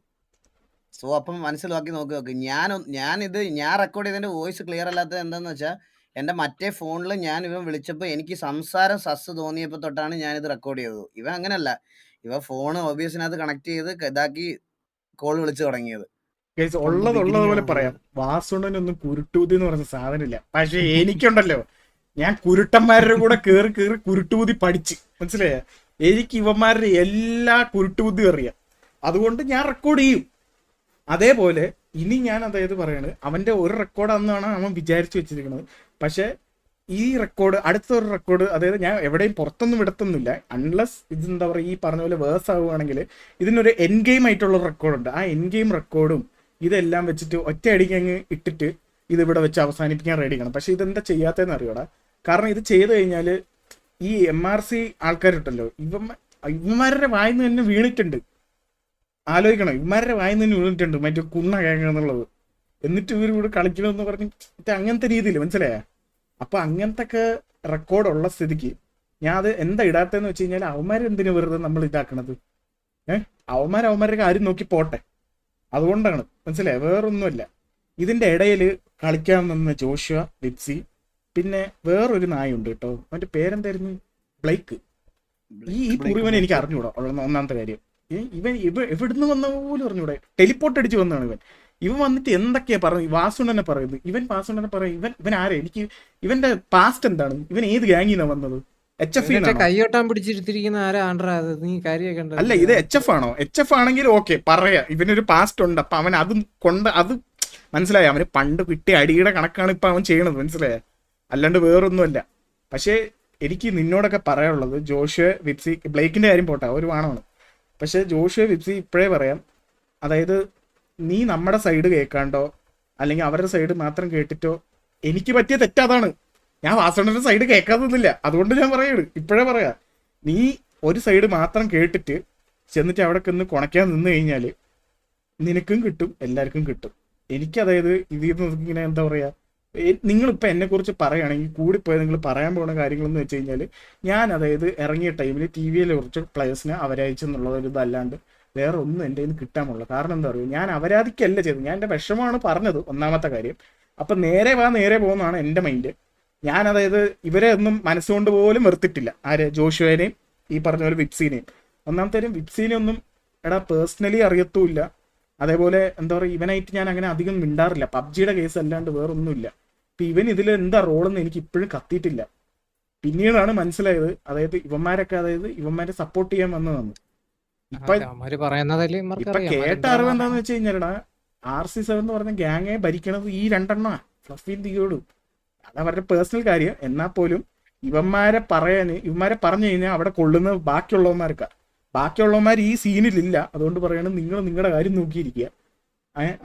സോ അപ്പം മനസ്സിലാക്കി നോക്ക്. ഞാൻ റെക്കോർഡ് ചെയ്തതിന്റെ വോയിസ് ക്ലിയർ അല്ലാത്തത് എന്താന്ന് വെച്ചാൽ, എന്റെ മറ്റേ ഫോണിൽ ഞാൻ ഇവൻ വിളിച്ചപ്പോൾ എനിക്ക് സംസാരം സസ് തോന്നിയപ്പോൾ തൊട്ടാണ് ഞാനിത് റെക്കോർഡ് ചെയ്തത്. ഇവൻ അങ്ങനല്ല, ഇവ ഫോൺ OBS-നകത്ത് കണക്ട് ചെയ്ത് ഇതാക്കി കോൾ വിളിച്ചു തുടങ്ങിയത്. ഉള്ളതുപോലെ പറയാം. വാസുണ്ണനൊന്നും കുരുട്ടൂതി എന്ന് പറഞ്ഞ സാധനമില്ല. പക്ഷെ എനിക്കുണ്ടല്ലോ, ഞാൻ കുരുട്ടന്മാരുടെ കൂടെ കേറി കുരുട്ടൂതി പഠിച്ച്, മനസ്സിലായ? എനിക്ക് ഇവന്മാരുടെ എല്ലാ കുരുട്ടൂതി അറിയാം. അതുകൊണ്ട് ഞാൻ റെക്കോർഡ് ചെയ്യും. അതേപോലെ ഇനി ഞാൻ അതായത് പറയാണ്, അവന്റെ ഒരു റെക്കോർഡ് അന്നാണ് അവൻ വിചാരിച്ചു വെച്ചിരിക്കുന്നത്. പക്ഷെ ഈ റെക്കോർഡ്, അടുത്തൊരു റെക്കോർഡ്, അതായത് ഞാൻ എവിടെയും പുറത്തൊന്നും വിടത്തൊന്നുമില്ല. അൺലെസ് ഇത് എന്താ പറയുക, ഈ പറഞ്ഞ പോലെ വേഴ്സ് ആവുകയാണെങ്കിൽ ഇതിനൊരു എൻ ഗെയിം ആയിട്ടുള്ള റെക്കോർഡുണ്ട്. ആ എൻ ഗെയിം റെക്കോർഡും ഇതെല്ലാം വെച്ചിട്ട് ഒറ്റ അടിക്ക് അങ്ങ് ഇട്ടിട്ട് ഇത് ഇവിടെ വെച്ച് അവസാനിപ്പിക്കാൻ റെഡിയാണ്. പക്ഷെ ഇതെന്താ ചെയ്യാത്തതെന്ന് അറിയോടാ? കാരണം ഇത് ചെയ്ത് കഴിഞ്ഞാൽ ഈ MRC ആൾക്കാരുണ്ടല്ലോ, ഇവന്മാരുടെ വായിന്ന് തന്നെ വീണിട്ടുണ്ട്. ആലോചിക്കണം, ഇവന്മാരുടെ വായിന്ന് തന്നെ വീണിട്ടുണ്ട് മറ്റേ കുണ്ണ കേങ്ങ എന്നുള്ളത്. എന്നിട്ട് ഇവർ കൂടെ കളിക്കണമെന്ന് പറഞ്ഞ് അങ്ങനത്തെ രീതിയിൽ, മനസ്സിലായ? അപ്പൊ അങ്ങനത്തെ ഒക്കെ റെക്കോർഡ് ഉള്ള സ്ഥിതിക്ക് ഞാൻ അത് എന്താ ഇടാത്തതെന്ന് വെച്ച് കഴിഞ്ഞാൽ, അവന്മാരെന്തിനു വെറുതെ നമ്മൾ ഇതാക്കണത്? അവന്മാരുടെ കാര്യം നോക്കി പോട്ടെ. അതുകൊണ്ടാണ്, മനസ്സിലായി? വേറൊന്നുമല്ല. ഇതിന്റെ ഇടയിൽ കളിക്കാൻ നിന്ന ജോഷുവ, വിപ്സി, പിന്നെ വേറൊരു നായുണ്ട് കേട്ടോ, അവന്റെ പേരെന്തായിരുന്നു? ബ്ലേക്ക്. ഈ പുറിവനെ എനിക്ക് അറിഞ്ഞൂടാ. ഒന്നാമത്തെ കാര്യം, ഇവൻ എവിടുന്ന് വന്ന പോലും അറിഞ്ഞൂടെ. ടെലിപ്പോർട്ട് അടിച്ച് വന്നതാണ് ഇവൻ വന്നിട്ട് എന്തൊക്കെയാ പറയുന്നത്? വാസുണ്ണനെ പറയുന്നത്. വാസുണ്ണനെ പറയും, ഇവൻ ആരെ? എനിക്ക് ഇവന്റെ പാസ്റ്റ് എന്താണ്? ഇവൻ ഏത് ഗ്യാങ്ങിനാ വന്നത്? HF കൈയോട്ടാൻ പിടിച്ചിരുത്തിരിക്കുന്ന ആരാണ്ടാ അത്? നീ കാര്യം അല്ല, ഇത് HF ആണോ? HF ആണെങ്കിൽ ഓക്കെ പറയാ, ഇവനൊരു പാസ്റ്റ് ഉണ്ട്. അപ്പൊ അവൻ അത് മനസ്സിലായ? അവന് പണ്ട് കിട്ടിയ അടിയുടെ കണക്കാണ് ഇപ്പൊ അവൻ ചെയ്യണത്, മനസ്സിലായ? അല്ലാണ്ട് വേറൊന്നുമല്ല. പക്ഷേ എനിക്ക് നിന്നോടൊക്കെ പറയാനുള്ളത്, ജോഷുവ, വിപ്സി, ബ്ലേക്കിന്റെ കാര്യം പോട്ടെ, ഒരു വാണമാണ്. പക്ഷെ ജോഷുവ, വിപ്സി ഇപ്പോഴേ പറയാം, അതായത് നീ നമ്മുടെ സൈഡ് കേൾക്കാണ്ടോ അല്ലെങ്കിൽ അവരുടെ സൈഡ് മാത്രം കേട്ടിട്ടോ, എനിക്ക് പറ്റിയ തെറ്റതാണ്. ഞാൻ വാസുണ്ണന്റെ സൈഡ് കേൾക്കാതൊന്നുമില്ല. അതുകൊണ്ട് ഞാൻ പറയാണ്, ഇപ്പോഴേ പറയാ, നീ ഒരു സൈഡ് മാത്രം കേട്ടിട്ട് ചെന്നിട്ട് അവിടെ നിന്ന് കുണയ്ക്കാൻ നിന്ന് കഴിഞ്ഞാൽ നിനക്കും കിട്ടും, എല്ലാവർക്കും കിട്ടും. എനിക്ക് അതായത് ഇതിൽ നിന്ന് ഇങ്ങനെ എന്താ പറയാ, നിങ്ങളിപ്പോൾ എന്നെക്കുറിച്ച് പറയുകയാണെങ്കിൽ കൂടിപ്പോയി നിങ്ങൾ പറയാൻ പോകുന്ന കാര്യങ്ങളെന്ന് വെച്ച് കഴിഞ്ഞാൽ, ഞാൻ അതായത് ഇറങ്ങിയ ടൈമിൽ TV-യിലെ കുറച്ച് പ്ലേയേഴ്സിനെ അവരായിച്ചെന്നുള്ളത് ഇതല്ലാണ്ട് വേറെ ഒന്നും എൻ്റെ കയ്യിൽ നിന്ന് കിട്ടാമുള്ളൂ. കാരണം എന്താ പറയുക, ഞാൻ അപരാധിക്കല്ല ചെയ്തത്, ഞാൻ എൻ്റെ വിഷമമാണ് പറഞ്ഞത്, ഒന്നാമത്തെ കാര്യം. അപ്പം നേരെ പോകുന്നതാണ് എൻ്റെ മൈൻഡ്. ഞാൻ അതായത് ഇവരെ ഒന്നും മനസ്സുകൊണ്ട് പോലും വെറുത്തിട്ടില്ല. ആര്? ജോഷുവേനെയും ഈ പറഞ്ഞ പോലെ വിപ്സീനെയും. ഒന്നാമത്തെ കാര്യം, വിപ്സീനെ ഒന്നും പേഴ്സണലി അറിയത്തുമില്ല. അതേപോലെ എന്താ പറയുക, ഇവനായിട്ട് ഞാൻ അങ്ങനെ അധികം മിണ്ടാറില്ല. PUBG-യുടെ കേസ് അല്ലാണ്ട് വേറൊന്നുമില്ല. ഇപ്പം ഇവൻ ഇതിൽ എന്താ റോളെന്ന് എനിക്ക് ഇപ്പോഴും കത്തിയിട്ടില്ല. പിന്നീടാണ് മനസ്സിലായത്, അതായത് ഇവന്മാരെ സപ്പോർട്ട് ചെയ്യാൻ വന്നതാണ്. ഇപ്പൊ കേട്ട അറിവ് എന്താന്ന് വെച്ച് കഴിഞ്ഞാലടാ, RC7 എന്ന് പറഞ്ഞ ഗ്യാങ്ങെ ഭരിക്കണത് ഈ രണ്ടെണ്ണ, ഫ്ലഫിയും ദിയോടും. അതവരുടെ പേഴ്സണൽ കാര്യം. എന്നാൽ പോലും ഇവന്മാരെ പറഞ്ഞു കഴിഞ്ഞാൽ അവിടെ കൊള്ളുന്നത് ബാക്കിയുള്ളവന്മാർ ഈ സീനിലില്ല. അതുകൊണ്ട് പറയണത്, നിങ്ങൾ നിങ്ങളുടെ കാര്യം നോക്കിയിരിക്കുക.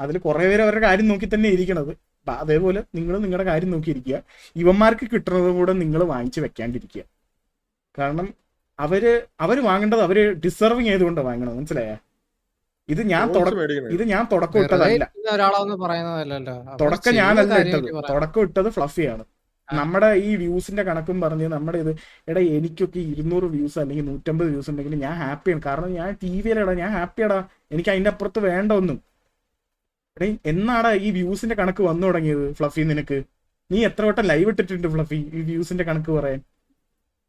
അതിൽ കുറെ പേര് അവരുടെ കാര്യം നോക്കി തന്നെ ഇരിക്കണത്. അതേപോലെ നിങ്ങൾ നിങ്ങളുടെ കാര്യം നോക്കിയിരിക്കുക. ഇവന്മാർക്ക് കിട്ടുന്നതും കൂടെ നിങ്ങൾ വാങ്ങിച്ച് വെക്കാണ്ടിരിക്കുക. കാരണം അവര് വാങ്ങേണ്ടത് അവര് ഡിസർവിങ് ചെയ്തുകൊണ്ട് വാങ്ങണം, മനസ്സിലായ? ഇത് ഞാൻ തുടക്കം ഇട്ടതല്ല. തുടക്കം ഞാനല്ല ഇട്ടത്. തുടക്കം ഇട്ടത് ഫ്ലഫിയാണ്. നമ്മുടെ ഈ വ്യൂസിന്റെ കണക്കും പറഞ്ഞ് നമ്മുടെ ഇത് എനിക്കൊക്കെ 200 വ്യൂസ് അല്ലെങ്കിൽ 150 വ്യൂസ് ഉണ്ടെങ്കിൽ ഞാൻ ഹാപ്പിയാണ്. കാരണം ഞാൻ TV-യിലടാ, ഞാൻ ഹാപ്പിയാടാ. എനിക്ക് അതിന്റെ അപ്പുറത്ത് വേണ്ട ഒന്നും. എടേ എന്നാടാ ഈ വ്യൂസിന്റെ കണക്ക് വന്നു തുടങ്ങിയത് ഫ്ലഫി നിനക്ക്? നീ എത്ര വട്ടം ലൈവ് ഇട്ടിട്ടുണ്ട് ഫ്ലഫി ഈ വ്യൂസിന്റെ കണക്ക് പറയാൻ?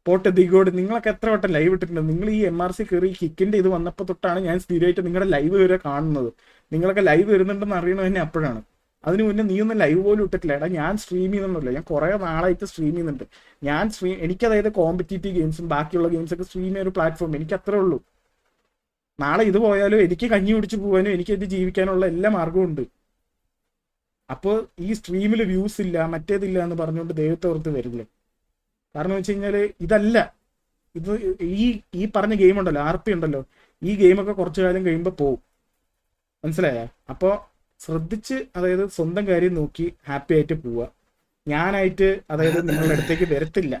പോട്ടെ ദിഗോഡ്, നിങ്ങളൊക്കെ എത്ര വട്ടം ലൈവ് ഇട്ടിട്ടുണ്ട്? നിങ്ങൾ ഈ MRC കയറി കിക്കിന്റെ ഇത് വന്നപ്പോൾ തൊട്ടാണ് ഞാൻ സ്ഥിരമായിട്ട് നിങ്ങളുടെ ലൈവ് വരെ കാണുന്നത്. നിങ്ങളൊക്കെ ലൈവ് വരുന്നുണ്ടെന്ന് അറിയണത് തന്നെ അപ്പോഴാണ്. അതിന് മുന്നേ നീ ഒന്നും ലൈവ് പോലും ഇട്ടിട്ടില്ല. എടാ ഞാൻ സ്ട്രീം ചെയ്യുന്നില്ല, ഞാൻ കുറേ നാളായിട്ട് സ്ട്രീം ചെയ്യുന്നുണ്ട്. എനിക്ക് അതായത് കോമ്പറ്റീറ്റീവ് ഗെയിംസും ബാക്കിയുള്ള ഗെയിംസൊക്കെ സ്ട്രീം ചെയ്യുന്ന ഒരു പ്ലാറ്റ്ഫോം എനിക്ക് അത്രേ ഉള്ളൂ. നാളെ ഇത് പോയാലും എനിക്ക് കഞ്ഞി കുടിച്ച് പോകാനും എനിക്ക് ഇത് ജീവിക്കാനുള്ള എല്ലാ മാർഗവും ഉണ്ട്. അപ്പോൾ ഈ സ്ട്രീമിൽ വ്യൂസ് ഇല്ല മറ്റേതില്ല എന്ന് പറഞ്ഞുകൊണ്ട് ദൈവത്തെ ഓർത്ത് വരില്ലേ? കാരണം വെച്ച് കഴിഞ്ഞാൽ ഇതല്ല ഇത്. ഈ പറഞ്ഞ ഗെയിം ഉണ്ടല്ലോ, RP ഉണ്ടല്ലോ, ഈ ഗെയിമൊക്കെ കുറച്ചു കാലം കഴിയുമ്പോൾ പോവും. മനസ്സിലായ? അപ്പോൾ ശ്രദ്ധിച്ച് അതായത് സ്വന്തം കാര്യം നോക്കി ഹാപ്പി ആയിട്ട് പോവുക. ഞാനായിട്ട് അതായത് നിങ്ങളുടെ അടുത്തേക്ക് വരത്തില്ല,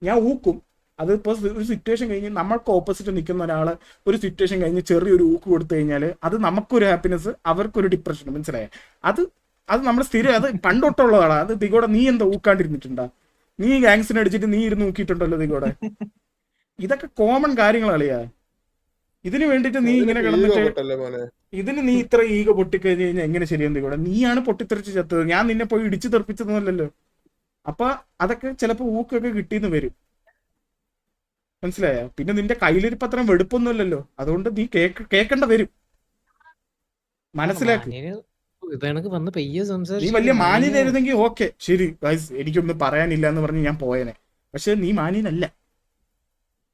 ഞാൻ ഊക്കും. അതിപ്പോൾ ഒരു സിറ്റുവേഷൻ കഴിഞ്ഞ് നമ്മൾക്ക് ഓപ്പോസിറ്റ് നിൽക്കുന്ന ഒരാൾ ഒരു സിറ്റുവേഷൻ കഴിഞ്ഞ് ചെറിയൊരു ഊക്ക് കൊടുത്തു കഴിഞ്ഞാൽ അത് നമുക്കൊരു ഹാപ്പിനെസ്, അവർക്കൊരു ഡിപ്രഷൻ. മനസ്സിലായ? അത് നമ്മൾ സ്ഥിരം അത് പണ്ടൊട്ടുള്ളതാണ്. അത് ദിഗോടെ നീ എന്താ ഊക്കാണ്ടിരുന്നിട്ടുണ്ടാ? നീ ഗാങ്സിനെ അടിച്ചിട്ട് നീ ഇരുന്ന് നോക്കിയിട്ടുണ്ടല്ലോ ദിഗോടെ. ഇതൊക്കെ കോമൺ കാര്യങ്ങളാളിയാ. ഇതിന് വേണ്ടിട്ട് നീ ഇങ്ങനെ കിടന്നിട്ട് ഇതിന് നീ ഇത്ര ഈഗോ പൊട്ടിക്കഴിഞ്ഞ് കഴിഞ്ഞാൽ എങ്ങനെ ശരിയെന്ന് ദിഗോടെ? നീയാണ് പൊട്ടിത്തെറിച്ച് ചത്തത്, ഞാൻ നിന്നെ പോയി ഇടിച്ചു തെറിപ്പിച്ചതൊന്നുമല്ലല്ലോ. അപ്പൊ അതൊക്കെ ചിലപ്പോ ഊക്കൊക്കെ കിട്ടിയെന്ന് വരും. മനസ്സിലായ? പിന്നെ നിന്റെ കയ്യിലിരിപ്പ് അത്രയും വെടുപ്പൊന്നുമല്ലല്ലോ, അതുകൊണ്ട് നീ കേൾക്കേണ്ട വരും. മനസ്സിലാക്ക്. ഇതണക്ക് വന്ന് പെയ്യ നീ സംസാരിച്ചു. വലിയ മാന്യനായിരുന്നെങ്കിൽ ഓക്കെ ശരി ഗൈസ് എനിക്കൊന്നും പറയാനില്ല എന്ന് പറഞ്ഞ് ഞാൻ പോയേനെ. പക്ഷെ നീ മാന്യനല്ല.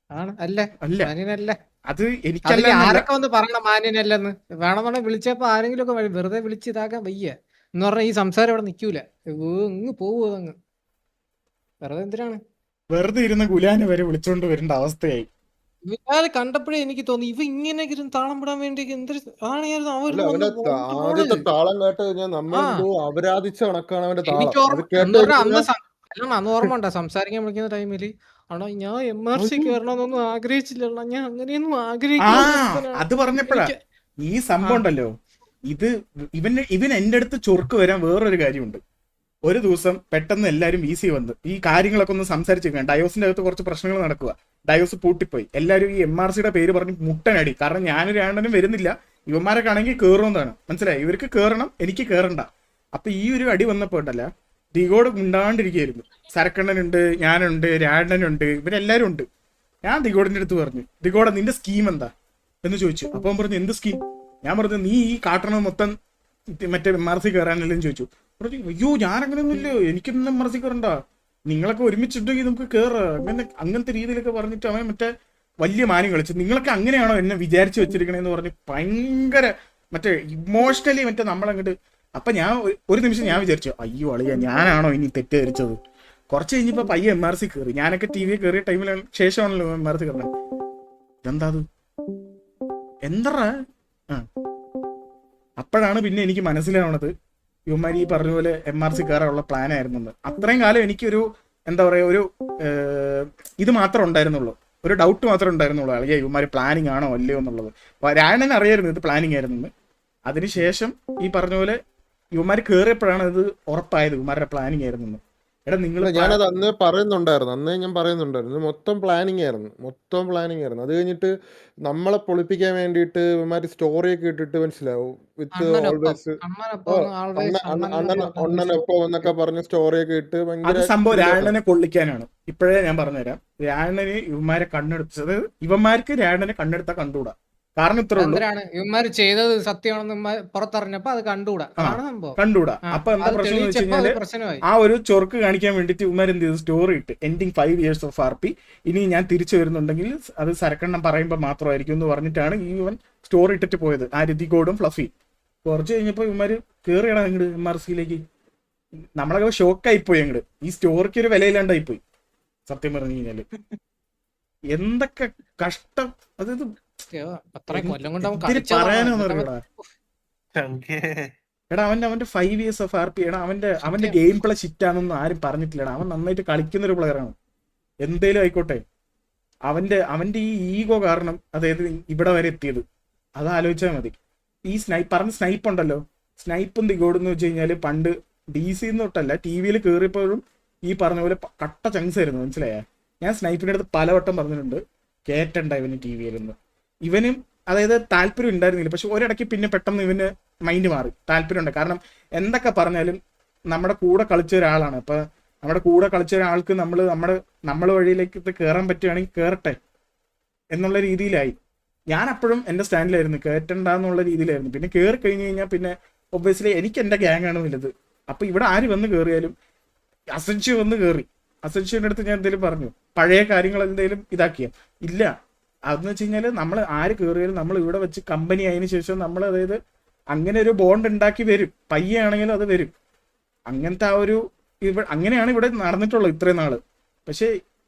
ആണ് അല്ല അല്ല മാന്യനല്ല. അത് അതിൽ എനിക്കല്ല. ആരൊക്കെ വന്ന് പറയണം മാന്യനല്ലെന്ന്? വേണമെന്നുണ്ടെങ്കിൽ വിളിച്ചപ്പോ ആരെങ്കിലും ഒക്കെ വെറുതെ വിളിച്ച് ഇതാക്കാൻ വയ്യ എന്ന് പറഞ്ഞാൽ ഈ സംസാരം ഇവിടെ നിൽക്കൂല, ഇങ്ങ് പോവോ അങ്ങ്. വെറുതെ എന്തിനാണ്? വെറുതെ ഇരുന്ന ഗുലാനെ വരെ വിളിച്ചോണ്ട് വരേണ്ട അവസ്ഥയായി. ഇവരെ കണ്ടപ്പോഴേ എനിക്ക് തോന്നി ഇവ ഇങ്ങനെ ഇരുന്ന് താളം വിടാൻ വേണ്ടി എന്തൊരു ആണെങ്കിലും അല്ല, അവന്റെ ആദ്യത്തെ താളം കേട്ട് കഴിഞ്ഞാൽ നമ്മളെന്തോ അപരാധിച്ച കണക്കാണ് അവന്റെ താളം. എനിക്ക് അത് കേട്ട് കഴിഞ്ഞാൽ അന്ന് ഓർമ്മ ഉണ്ടാ സംസാരിക്കാൻ വിളിക്കുന്ന ടൈമില് ആണോ ഞാൻ MRC കയറണമെന്നൊന്നും ആഗ്രഹിച്ചില്ല, ഞാൻ അങ്ങനെയൊന്നും ആഗ്രഹിക്കില്ല. അത് പറഞ്ഞപ്പോഴാ ഈ സംഭവം ഉണ്ടല്ലോ. ഇവൻ എന്റെ അടുത്ത് ചൊർക്ക് വരാൻ വേറൊരു കാര്യമുണ്ട്. ഒരു ദിവസം പെട്ടെന്ന് എല്ലാവരും VC വന്ന് ഈ കാര്യങ്ങളൊക്കെ ഒന്ന് സംസാരിച്ചിരിക്കണം. ഡയോസിന്റെ അകത്ത് കുറച്ച് പ്രശ്നങ്ങൾ നടക്കുക. ഡയോസ് പൂട്ടിപ്പോയി. എല്ലാവരും ഈ MRCയുടെ പേര് പറഞ്ഞ് മുട്ടനടി. കാരണം ഞാനൊരു ആണ്ടനും വരുന്നില്ല, ഇവന്മാരൊക്കെ ആണെങ്കിൽ കയറുമെന്നാണ്. മനസ്സിലായി? ഇവർക്ക് കയറണം, എനിക്ക് കയറണ്ട. അപ്പൊ ഈ ഒരു അടി വന്നപ്പോ ഉണ്ടല്ല ദിഗോട് ഉണ്ടാണ്ടിരിക്കുകയായിരുന്നു. സരക്കണ്ണനുണ്ട്, ഞാനുണ്ട്, രാണ്ടനുണ്ട്, ഇവരെല്ലാരും ഉണ്ട്. ഞാൻ ദിഗോടിന്റെ അടുത്ത് പറഞ്ഞു, ദിഗോട നിന്റെ സ്കീം എന്താ എന്ന് ചോദിച്ചു. അപ്പം പറഞ്ഞു എന്ത് സ്കീം? ഞാൻ പറഞ്ഞു നീ ഈ കാട്ടണ മൊത്തം മറ്റേ MRC കയറാനല്ലെന്ന് ചോദിച്ചു. പറഞ്ഞു അയ്യോ ഞാനങ്ങനെയൊന്നും ഇല്ലയോ, എനിക്കൊന്നും MRC കയറണ്ട, നിങ്ങളൊക്കെ ഒരുമിച്ചിട്ടുണ്ടെങ്കിൽ നമുക്ക് കയറാം, അങ്ങനത്തെ രീതിയിലൊക്കെ പറഞ്ഞിട്ട് അവൻ മറ്റേ വലിയ മാനം കളിച്ചു. നിങ്ങളൊക്കെ അങ്ങനെയാണോ എന്നെ വിചാരിച്ചു വെച്ചിരിക്കണേന്ന് പറഞ്ഞ് ഭയങ്കര മറ്റേ ഇമോഷണലി മറ്റേ നമ്മളങ്ങോട്ട്. അപ്പൊ ഞാൻ ഒരു നിമിഷം ഞാൻ വിചാരിച്ചു അയ്യോ അളിയ ഞാനാണോ ഇനി തെറ്റിദ്ധരിച്ചത്. കുറച്ച് കഴിഞ്ഞപ്പോ പയ്യെ MRC കയറി. ഞാനൊക്കെ TV കയറിയ ടൈമിലാണ് ശേഷമാണല്ലോ MRC കയറണം. ഇതെന്താ അത് എന്താ? അപ്പോഴാണ് പിന്നെ എനിക്ക് മനസ്സിലാവണത് ഇവന്മാർ ഈ പറഞ്ഞ പോലെ MRC കയറാനുള്ള പ്ലാൻ ആയിരുന്നെന്ന്. അത്രയും കാലം എനിക്കൊരു എന്താ പറയാ ഒരു ഇത് മാത്രം ഉണ്ടായിരുന്നുള്ളൂ, ഒരു ഡൗട്ട് മാത്രമേ ഉണ്ടായിരുന്നുള്ളൂ. അളിയ ഇവന്മാർ പ്ലാനിങ് ആണോ അല്ലയോ എന്നുള്ളത്. രാണൻ അറിയായിരുന്നു ഇത് പ്ലാനിങ് ആയിരുന്നെന്ന്. അതിനുശേഷം ഈ പറഞ്ഞ പോലെ ഇവന്മാർ കയറിയപ്പോഴാണ് ഇത് ഉറപ്പായത് ഇവന്മാരുടെ പ്ലാനിങ് ആയിരുന്നെന്ന്. എടാ നിങ്ങൾ ഞാനത് അന്ന് ഞാൻ പറയുന്നുണ്ടായിരുന്നു മൊത്തം പ്ലാനിങ് ആയിരുന്നു. അത് കഴിഞ്ഞിട്ട് നമ്മളെ പൊളിപ്പിക്കാൻ വേണ്ടിയിട്ട് ഇവന്മാര് സ്റ്റോറിയൊക്കെ ഇട്ടിട്ട് മനസ്സിലാവും വിത്ത് ഓൾവേസ് അണ്ണനൊപ്പം എന്നൊക്കെ പറഞ്ഞ സ്റ്റോറിയൊക്കെ ഇട്ട് അത് ഭയങ്കര സംഭവം രാണനെ കൊള്ളിക്കാനാണ്. ഇപ്പോഴേ ഞാൻ പറഞ്ഞുതരാം. രാണന് ഇവന്മാരെ കണ്ണെടുത്തത് ഇവന്മാർക്ക് രാണനെ കണ്ണെടുത്താൽ കണ്ടുകൂടാ. കാരണം ഇത്രേ ഉള്ളൂ, എന്തിനാണ് ഇവന്മാര് ചെയ്തത് സത്യമാണെന്ന് പുറത്തറിഞ്ഞപ്പോ അത് കണ്ടുകൂടാ. അതാണ് സംഭവം. കണ്ടുകൂടാ. അപ്പൊ എന്താ പ്രശ്നം എന്ന് വെച്ച് കഴിഞ്ഞാല് പ്രശ്നമായി. ആ ഒരു ചൊർക്ക് കാണിക്കാൻ വേണ്ടിട്ട് ഇവന്മാർ എന്ത് ചെയ്തു, സ്റ്റോറി ഇട്ട് എൻഡിങ് 5 years of RP, ഇനി ഞാൻ തിരിച്ചു വരുന്നുണ്ടെങ്കിൽ അത് സരക്കണ്ണം പറയുമ്പോൾ മാത്രമായിരിക്കും എന്ന് പറഞ്ഞിട്ടാണ് ഇവൻ സ്റ്റോറി ഇട്ടിട്ട് പോയത്. ആ ദിഗോടും ഫ്ലഫി. കുറച്ച് കഴിഞ്ഞപ്പോ ഇവന്മാര് കേറിയടാ അങ്ങോട്ട് MRCയിലേക്ക്. നമ്മളൊക്കെ ഷോക്കായിപ്പോയി അങ്ങോട്ട്. ഈ സ്റ്റോറിക്ക് ഒരു വിലയില്ലാണ്ടായിപ്പോയി സത്യം പറഞ്ഞു കഴിഞ്ഞാല്. എന്തൊക്കെ കഷ്ടം. അതായത് അത്രയും കൊല്ലം കൊണ്ട് അവൻ പറയാനൊന്നും എടാ അവന്റെ 5 years of RP. എടാ അവന്റെ ഗെയിം പ്ലേ ഷിറ്റാണെന്നൊന്നും ആരും പറഞ്ഞിട്ടില്ലടാ. അവൻ നന്നായിട്ട് കളിക്കുന്ന ഒരു പ്ലെയറാണ്. എന്തേലും ആയിക്കോട്ടെ. അവന്റെ ഈ ഈഗോ കാരണം അതായത് ഇവിടെ വരെ എത്തിയത് അത് ആലോചിച്ചാൽ മതി. ഈ പറഞ്ഞ സ്നൈപ്പ് ഉണ്ടല്ലോ, സ്നൈപ്പും ദിഗോഡെന്ന് വെച്ച് കഴിഞ്ഞാല് പണ്ട് DC തൊട്ടല്ല TV കയറിയപ്പോഴും ഈ പറഞ്ഞ പോലെ കട്ട ചങ്സ് ആയിരുന്നു. മനസ്സിലായ? ഞാൻ സ്നൈപ്പിന്റെ അടുത്ത് പലവട്ടം പറഞ്ഞിട്ടുണ്ട് കേറ്റണ്ട ഇവന് TV യിലൊന്ന്. ഇവനും അതായത് താല്പര്യം ഉണ്ടായിരുന്നില്ല. പക്ഷെ ഒരിടയ്ക്ക് പിന്നെ പെട്ടെന്ന് ഇവന് മൈൻഡ് മാറി, താല്പര്യമുണ്ട്. കാരണം എന്തൊക്കെ പറഞ്ഞാലും നമ്മുടെ കൂടെ കളിച്ച ഒരാളാണ്. അപ്പൊ നമ്മുടെ കൂടെ കളിച്ച ഒരാൾക്ക് നമ്മുടെ വഴിയിലേക്ക് ഇത് കയറാൻ പറ്റുകയാണെങ്കിൽ കയറട്ടെ എന്നുള്ള രീതിയിലായി. ഞാൻ അപ്പോഴും എൻ്റെ സ്റ്റാൻഡിലായിരുന്നു, കയറ്റണ്ടെന്നുള്ള രീതിയിലായിരുന്നു. പിന്നെ കയറി കഴിഞ്ഞ് കഴിഞ്ഞാൽ പിന്നെ ഒബ്വിയസ്ലി എനിക്ക് എൻ്റെ ഗ്യാങ് ആണ് വലുത്. അപ്പൊ ഇവിടെ ആര് വന്ന് കയറിയാലും അസൻഷ്യു വന്ന് കയറി. അസൻഷ്യുവിൻ്റെ അടുത്ത് ഞാൻ എന്തെങ്കിലും പറഞ്ഞു, പഴയ കാര്യങ്ങൾ എന്തെങ്കിലും ഇതാക്കിയ ഇല്ല. അതെന്ന് വെച്ച് കഴിഞ്ഞാൽ നമ്മൾ ആര് കയറിയാലും നമ്മൾ ഇവിടെ വെച്ച് കമ്പനി ആയതിനു ശേഷം നമ്മൾ അതായത് അങ്ങനെ ഒരു ബോണ്ട് ഉണ്ടാക്കി വരും. പയ്യാണെങ്കിലും അത് വരും. അങ്ങനത്തെ ആ ഒരു അങ്ങനെയാണ് ഇവിടെ നടന്നിട്ടുള്ളത് ഇത്രയും നാള്. പക്ഷെ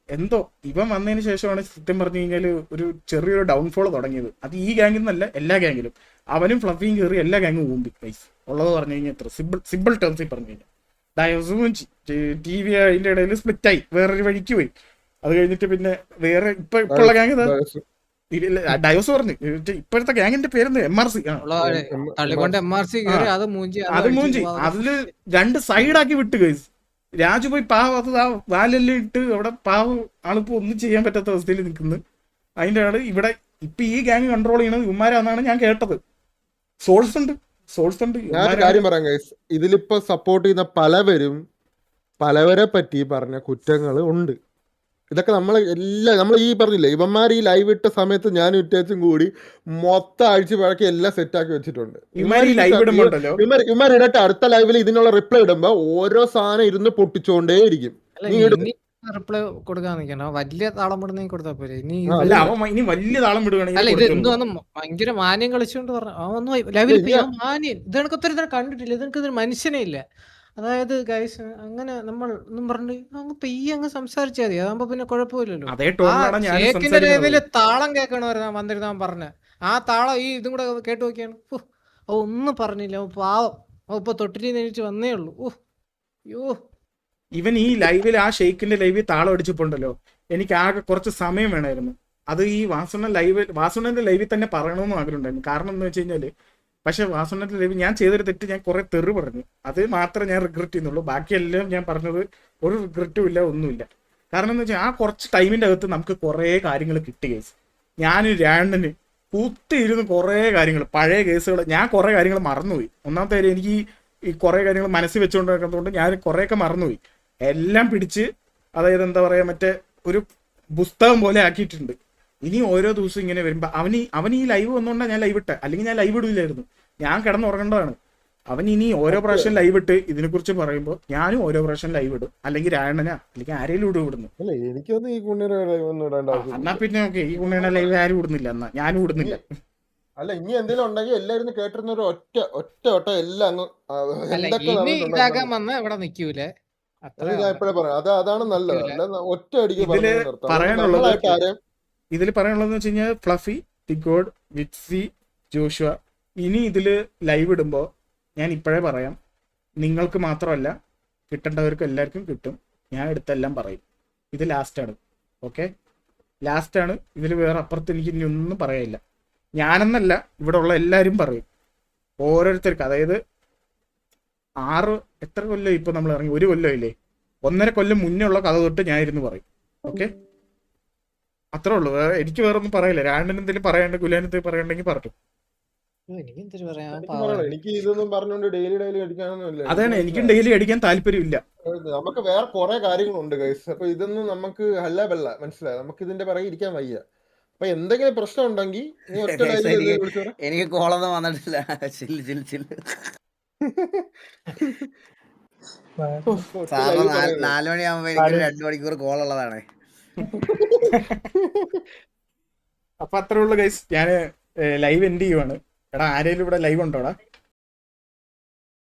എന്തോ ഇവൻ വന്നതിന് ശേഷമാണ് സത്യം പറഞ്ഞു കഴിഞ്ഞാൽ ഒരു ചെറിയൊരു ഡൗൺഫോൾ തുടങ്ങിയത്. അത് ഈ ഗ്യാങ്ങിൽ നിന്നല്ല, എല്ലാ ഗ്യാങ്ങിലും. അവനും ഫ്ലഫിയും കയറി എല്ലാ ഗ്യാങ്ങും ഊമ്പി പൈസ ഉള്ളത് പറഞ്ഞു കഴിഞ്ഞാൽ എത്ര സിമ്പിൾ ടേംസിൽ പറഞ്ഞു കഴിഞ്ഞാൽ ഡയോസും ടി വി അതിന്റെ ഇടയിൽ സ്പ്ലിറ്റായി, വേറൊരു വഴിക്ക് പോയി. അത് കഴിഞ്ഞിട്ട് പിന്നെ വേറെ ഇപ്പോഴുള്ള ഗ്യാങ് ഡയോസ് പറഞ്ഞു. ഇപ്പോഴത്തെ ഗ്യാങ്ങിന്റെ പേരെന്ത്? MRC. തള്ളിക്കൊണ്ട് MRC കയറി അത് മൂഞ്ചി അതില് 2 സൈഡാക്കി വിട്ട് ഗൈസ്. രാജു പോയി പാവം അത് ആ വാലെല്ലാം ഇട്ട് അവിടെ പാവം ആളിപ്പോ ഒന്നും ചെയ്യാൻ പറ്റാത്ത അവസ്ഥയിൽ നിൽക്കുന്നു. അതിന്റെ ആള് ഇവിടെ ഇപ്പൊ ഈ ഗ്യാങ് കൺട്രോൾ ചെയ്യണത് ഇവന്മാരാന്നാണ് ഞാൻ കേട്ടത്. സോഴ്സ് ഉണ്ട്. ഞാൻ കാര്യം പറയാം ഗൈസ്, ഇതിലിപ്പോ സപ്പോർട്ട് ചെയ്യുന്ന പലവരെ പറ്റി പറഞ്ഞ കുറ്റങ്ങൾ ഉണ്ട്. ഇതൊക്കെ നമ്മൾ ഈ പറഞ്ഞില്ലേ, ഇവന്മാർ ഈ ലൈവ് ഇട്ട സമയത്ത് ഞാൻ ഇട്ടും കൂടി മൊത്തം ആഴ്ച പഴക്കി എല്ലാം സെറ്റാക്കി വെച്ചിട്ടുണ്ട്. ഇവന്മാർ ഇടട്ടെ, അടുത്ത ലൈവിൽ ഇതിനുള്ള റിപ്ലൈ ഇടുമ്പോ ഓരോ സാധനം ഇരുന്ന് പൊട്ടിച്ചോണ്ടേ ഇരിക്കും. റിപ്ലൈ കൊടുക്കാൻ നിൽക്കണോ? വലിയ താളം വിടുന്ന കൊടുത്താ പോരെ. ഇനി വലിയ താളം അല്ല ഇത് എന്തോന്ന് ഭയങ്കര മാന്യം കളിച്ചോണ്ട് പറഞ്ഞു അവന്ന് ലൈവിൽ മാന്യൻ. ഇത് കണക്കത്തൊരു കണ്ടിട്ടില്ല, ഇതൊരു മനുഷ്യനെ ഇല്ല. അതായത് ഗൈസ് അങ്ങനെ നമ്മൾ ഒന്നും പറഞ്ഞു അങ്ങ് പെയ്യ അങ്ങ് സംസാരിച്ചാൽ മതി, അതാകുമ്പോ പിന്നെ കുഴപ്പമില്ലല്ലോ. ഷേക്കിന്റെ ലെവലില് താളം കേൾക്കണമായിരുന്നു വന്നിരുന്ന പറഞ്ഞ ആ താളം ഈ ഇതും കൂടെ കേട്ട് നോക്കിയാണ്. ഒന്നും പറഞ്ഞില്ല, പാവം ഇപ്പൊ തൊട്ടിൽ നേരിട്ട് വന്നേ ഉള്ളൂ. അയ്യോ ഇവൻ ഈ ലൈവിൽ ആ ഷെയ്ക്കിന്റെ ലൈവിൽ താളം അടിച്ചപ്പോണ്ടല്ലോ എനിക്ക് ആകെ കുറച്ച് സമയം വേണമായിരുന്നു. അത് ഈ വാസുണ്ണന്റെ ലൈവിൽ തന്നെ പറയണമെന്ന് ആഗ്രഹം ഉണ്ടായിരുന്നു. കാരണം എന്ന് വെച്ച് കഴിഞ്ഞാല് പക്ഷെ വാസുണ്ണന്റെ ലൈവിൽ ഞാൻ ചെയ്തൊരു തെറ്റ്, ഞാൻ കുറെ തെറി പറഞ്ഞു. അത് മാത്രമേ ഞാൻ റിഗ്രറ്റ് ചെയ്യുന്നുള്ളൂ. ബാക്കിയെല്ലാം ഞാൻ പറഞ്ഞത് ഒരു റിഗ്രറ്റും ഇല്ല, ഒന്നുമില്ല. കാരണം എന്ന് വെച്ചാൽ ആ കുറച്ച് ടൈമിന്റെ അകത്ത് നമുക്ക് കുറെ കാര്യങ്ങൾ കിട്ടി കേസ്. ഞാൻ രാണ്ടന് കുത്തിയിരുന്ന് കുറെ കാര്യങ്ങൾ, പഴയ കേസുകൾ, ഞാൻ കുറെ കാര്യങ്ങൾ മറന്നുപോയി. ഒന്നാമത്തെ കാര്യം എനിക്ക് ഈ കുറെ കാര്യങ്ങൾ മനസ്സിൽ വെച്ചുകൊണ്ടിരിക്കുന്നതുകൊണ്ട് ഞാൻ കുറേയൊക്കെ മറന്നുപോയി. എല്ലാം പിടിച്ച് അതായത് എന്താ പറയാ മറ്റേ ഒരു പുസ്തകം പോലെ ആക്കിയിട്ടുണ്ട്. ഇനി ഓരോ ദിവസം ഇങ്ങനെ വരുമ്പോ അവൻ ഈ ലൈവ് വന്നുകൊണ്ടാണ് ഞാൻ ലൈവ് ഇട്ടെ, അല്ലെങ്കിൽ ഞാൻ ലൈവ് ഇടില്ലായിരുന്നു. ഞാൻ കിടന്നുറങ്ങേണ്ടതാണ്. അവൻ ഇനി ഓരോ പ്രാവശ്യം ലൈവ് ഇട്ട് ഇതിനെ കുറിച്ച് പറയുമ്പോൾ ഞാനും ഓരോ പ്രാവശ്യം ലൈവ് ഇടും, അല്ലെങ്കിൽ രായണ്ണനാ അല്ലെങ്കിൽ ആരെങ്കിലും ഇടുന്നു. എന്നാ പിന്നെ ഓക്കെ, ഈ കുണ്ണിയുടെ ലൈവ് ആരും ഇടുന്നില്ല, എന്നാ ഞാനും ഇടുന്നില്ല. അല്ല ഇനി എന്തെങ്കിലും ഉണ്ടെങ്കിൽ എല്ലാരും കേട്ടിരുന്ന ഒരു ഒറ്റ എല്ലാം ഇതാക്കാൻ വന്ന ഇവിടെ നിക്കൂലേ. അതാണ് നല്ലത്. ഒറ്റ അടിക്ക് ഇതിൽ പറയാനുള്ളതെന്ന് വെച്ച് കഴിഞ്ഞാൽ ഫ്ലഫി, ടിഗോഡ്, വിറ്റ്സി, ജോഷുവ, ഇനി ഇതില് ലൈവ് ഇടുമ്പോൾ ഞാൻ ഇപ്പോഴേ പറയാം, നിങ്ങൾക്ക് മാത്രമല്ല കിട്ടേണ്ടവർക്ക് എല്ലാവർക്കും കിട്ടും. ഞാൻ എടുത്തെല്ലാം പറയും. ഇത് ലാസ്റ്റാണ്. ഓക്കെ, ലാസ്റ്റാണ്. ഇതിൽ വേറെ അപ്പുറത്ത് എനിക്ക് ഇനി ഒന്നും പറയാനില്ല. ഞാനെന്നല്ല, ഇവിടെ ഉള്ള എല്ലാവരും പറയും. ഓരോരുത്തർക്ക് അതായത് 6 എത്ര കൊല്ലം ഇപ്പൊ നമ്മൾ ഇറങ്ങി, 1 കൊല്ലം ഇല്ലേ, 1.5 കൊല്ലം മുന്നേ ഉള്ള കഥ തൊട്ട് ഞാൻ ഇരുന്ന് പറയും. ഓക്കെ, അത്രേ ഉള്ളൂ. എനിക്ക് വേറെ ഒന്നും പറയില്ല. രാണ്ടൻ എന്തെങ്കിലും പറയാണ്ട് കുലാനത്തിൽ പറയണ്ടെങ്കിൽ പറഞ്ഞു. എനിക്ക് ഇതൊന്നും പറഞ്ഞുകൊണ്ട് ഡെയിലി അടിക്കാനൊന്നുമില്ല. അതാണ്, എനിക്കും ഡെയിലി അടിക്കാൻ താല്പര്യമില്ല. നമുക്ക് വേറെ കുറെ കാര്യങ്ങളുണ്ട് ഗൈസ്. അപ്പൊ ഇതൊന്നും നമുക്ക് ഹല്ല ബെല്ല മനസ്സിലായി. നമുക്ക് ഇതിന്റെ പിറകെ ഇരിക്കാൻ വയ്യ. അപ്പൊ എന്തെങ്കിലും പ്രശ്നം ഉണ്ടെങ്കിൽ എനിക്ക് കോളൊന്നും വന്നിട്ടില്ല. 4 മണിയാകുമ്പോ എനിക്ക് 2 മണിക്കൂർ കോൾ ഉള്ളതാണ്. അപ്പൊ അത്രേ ഉള്ളു ഗൈസ്. ഞാൻ ലൈവ് എൻഡ് ചെയ്യുവാണ്. എടാ ആരെങ്കിലും ഇവിടെ ലൈവ് ഉണ്ടോടാ?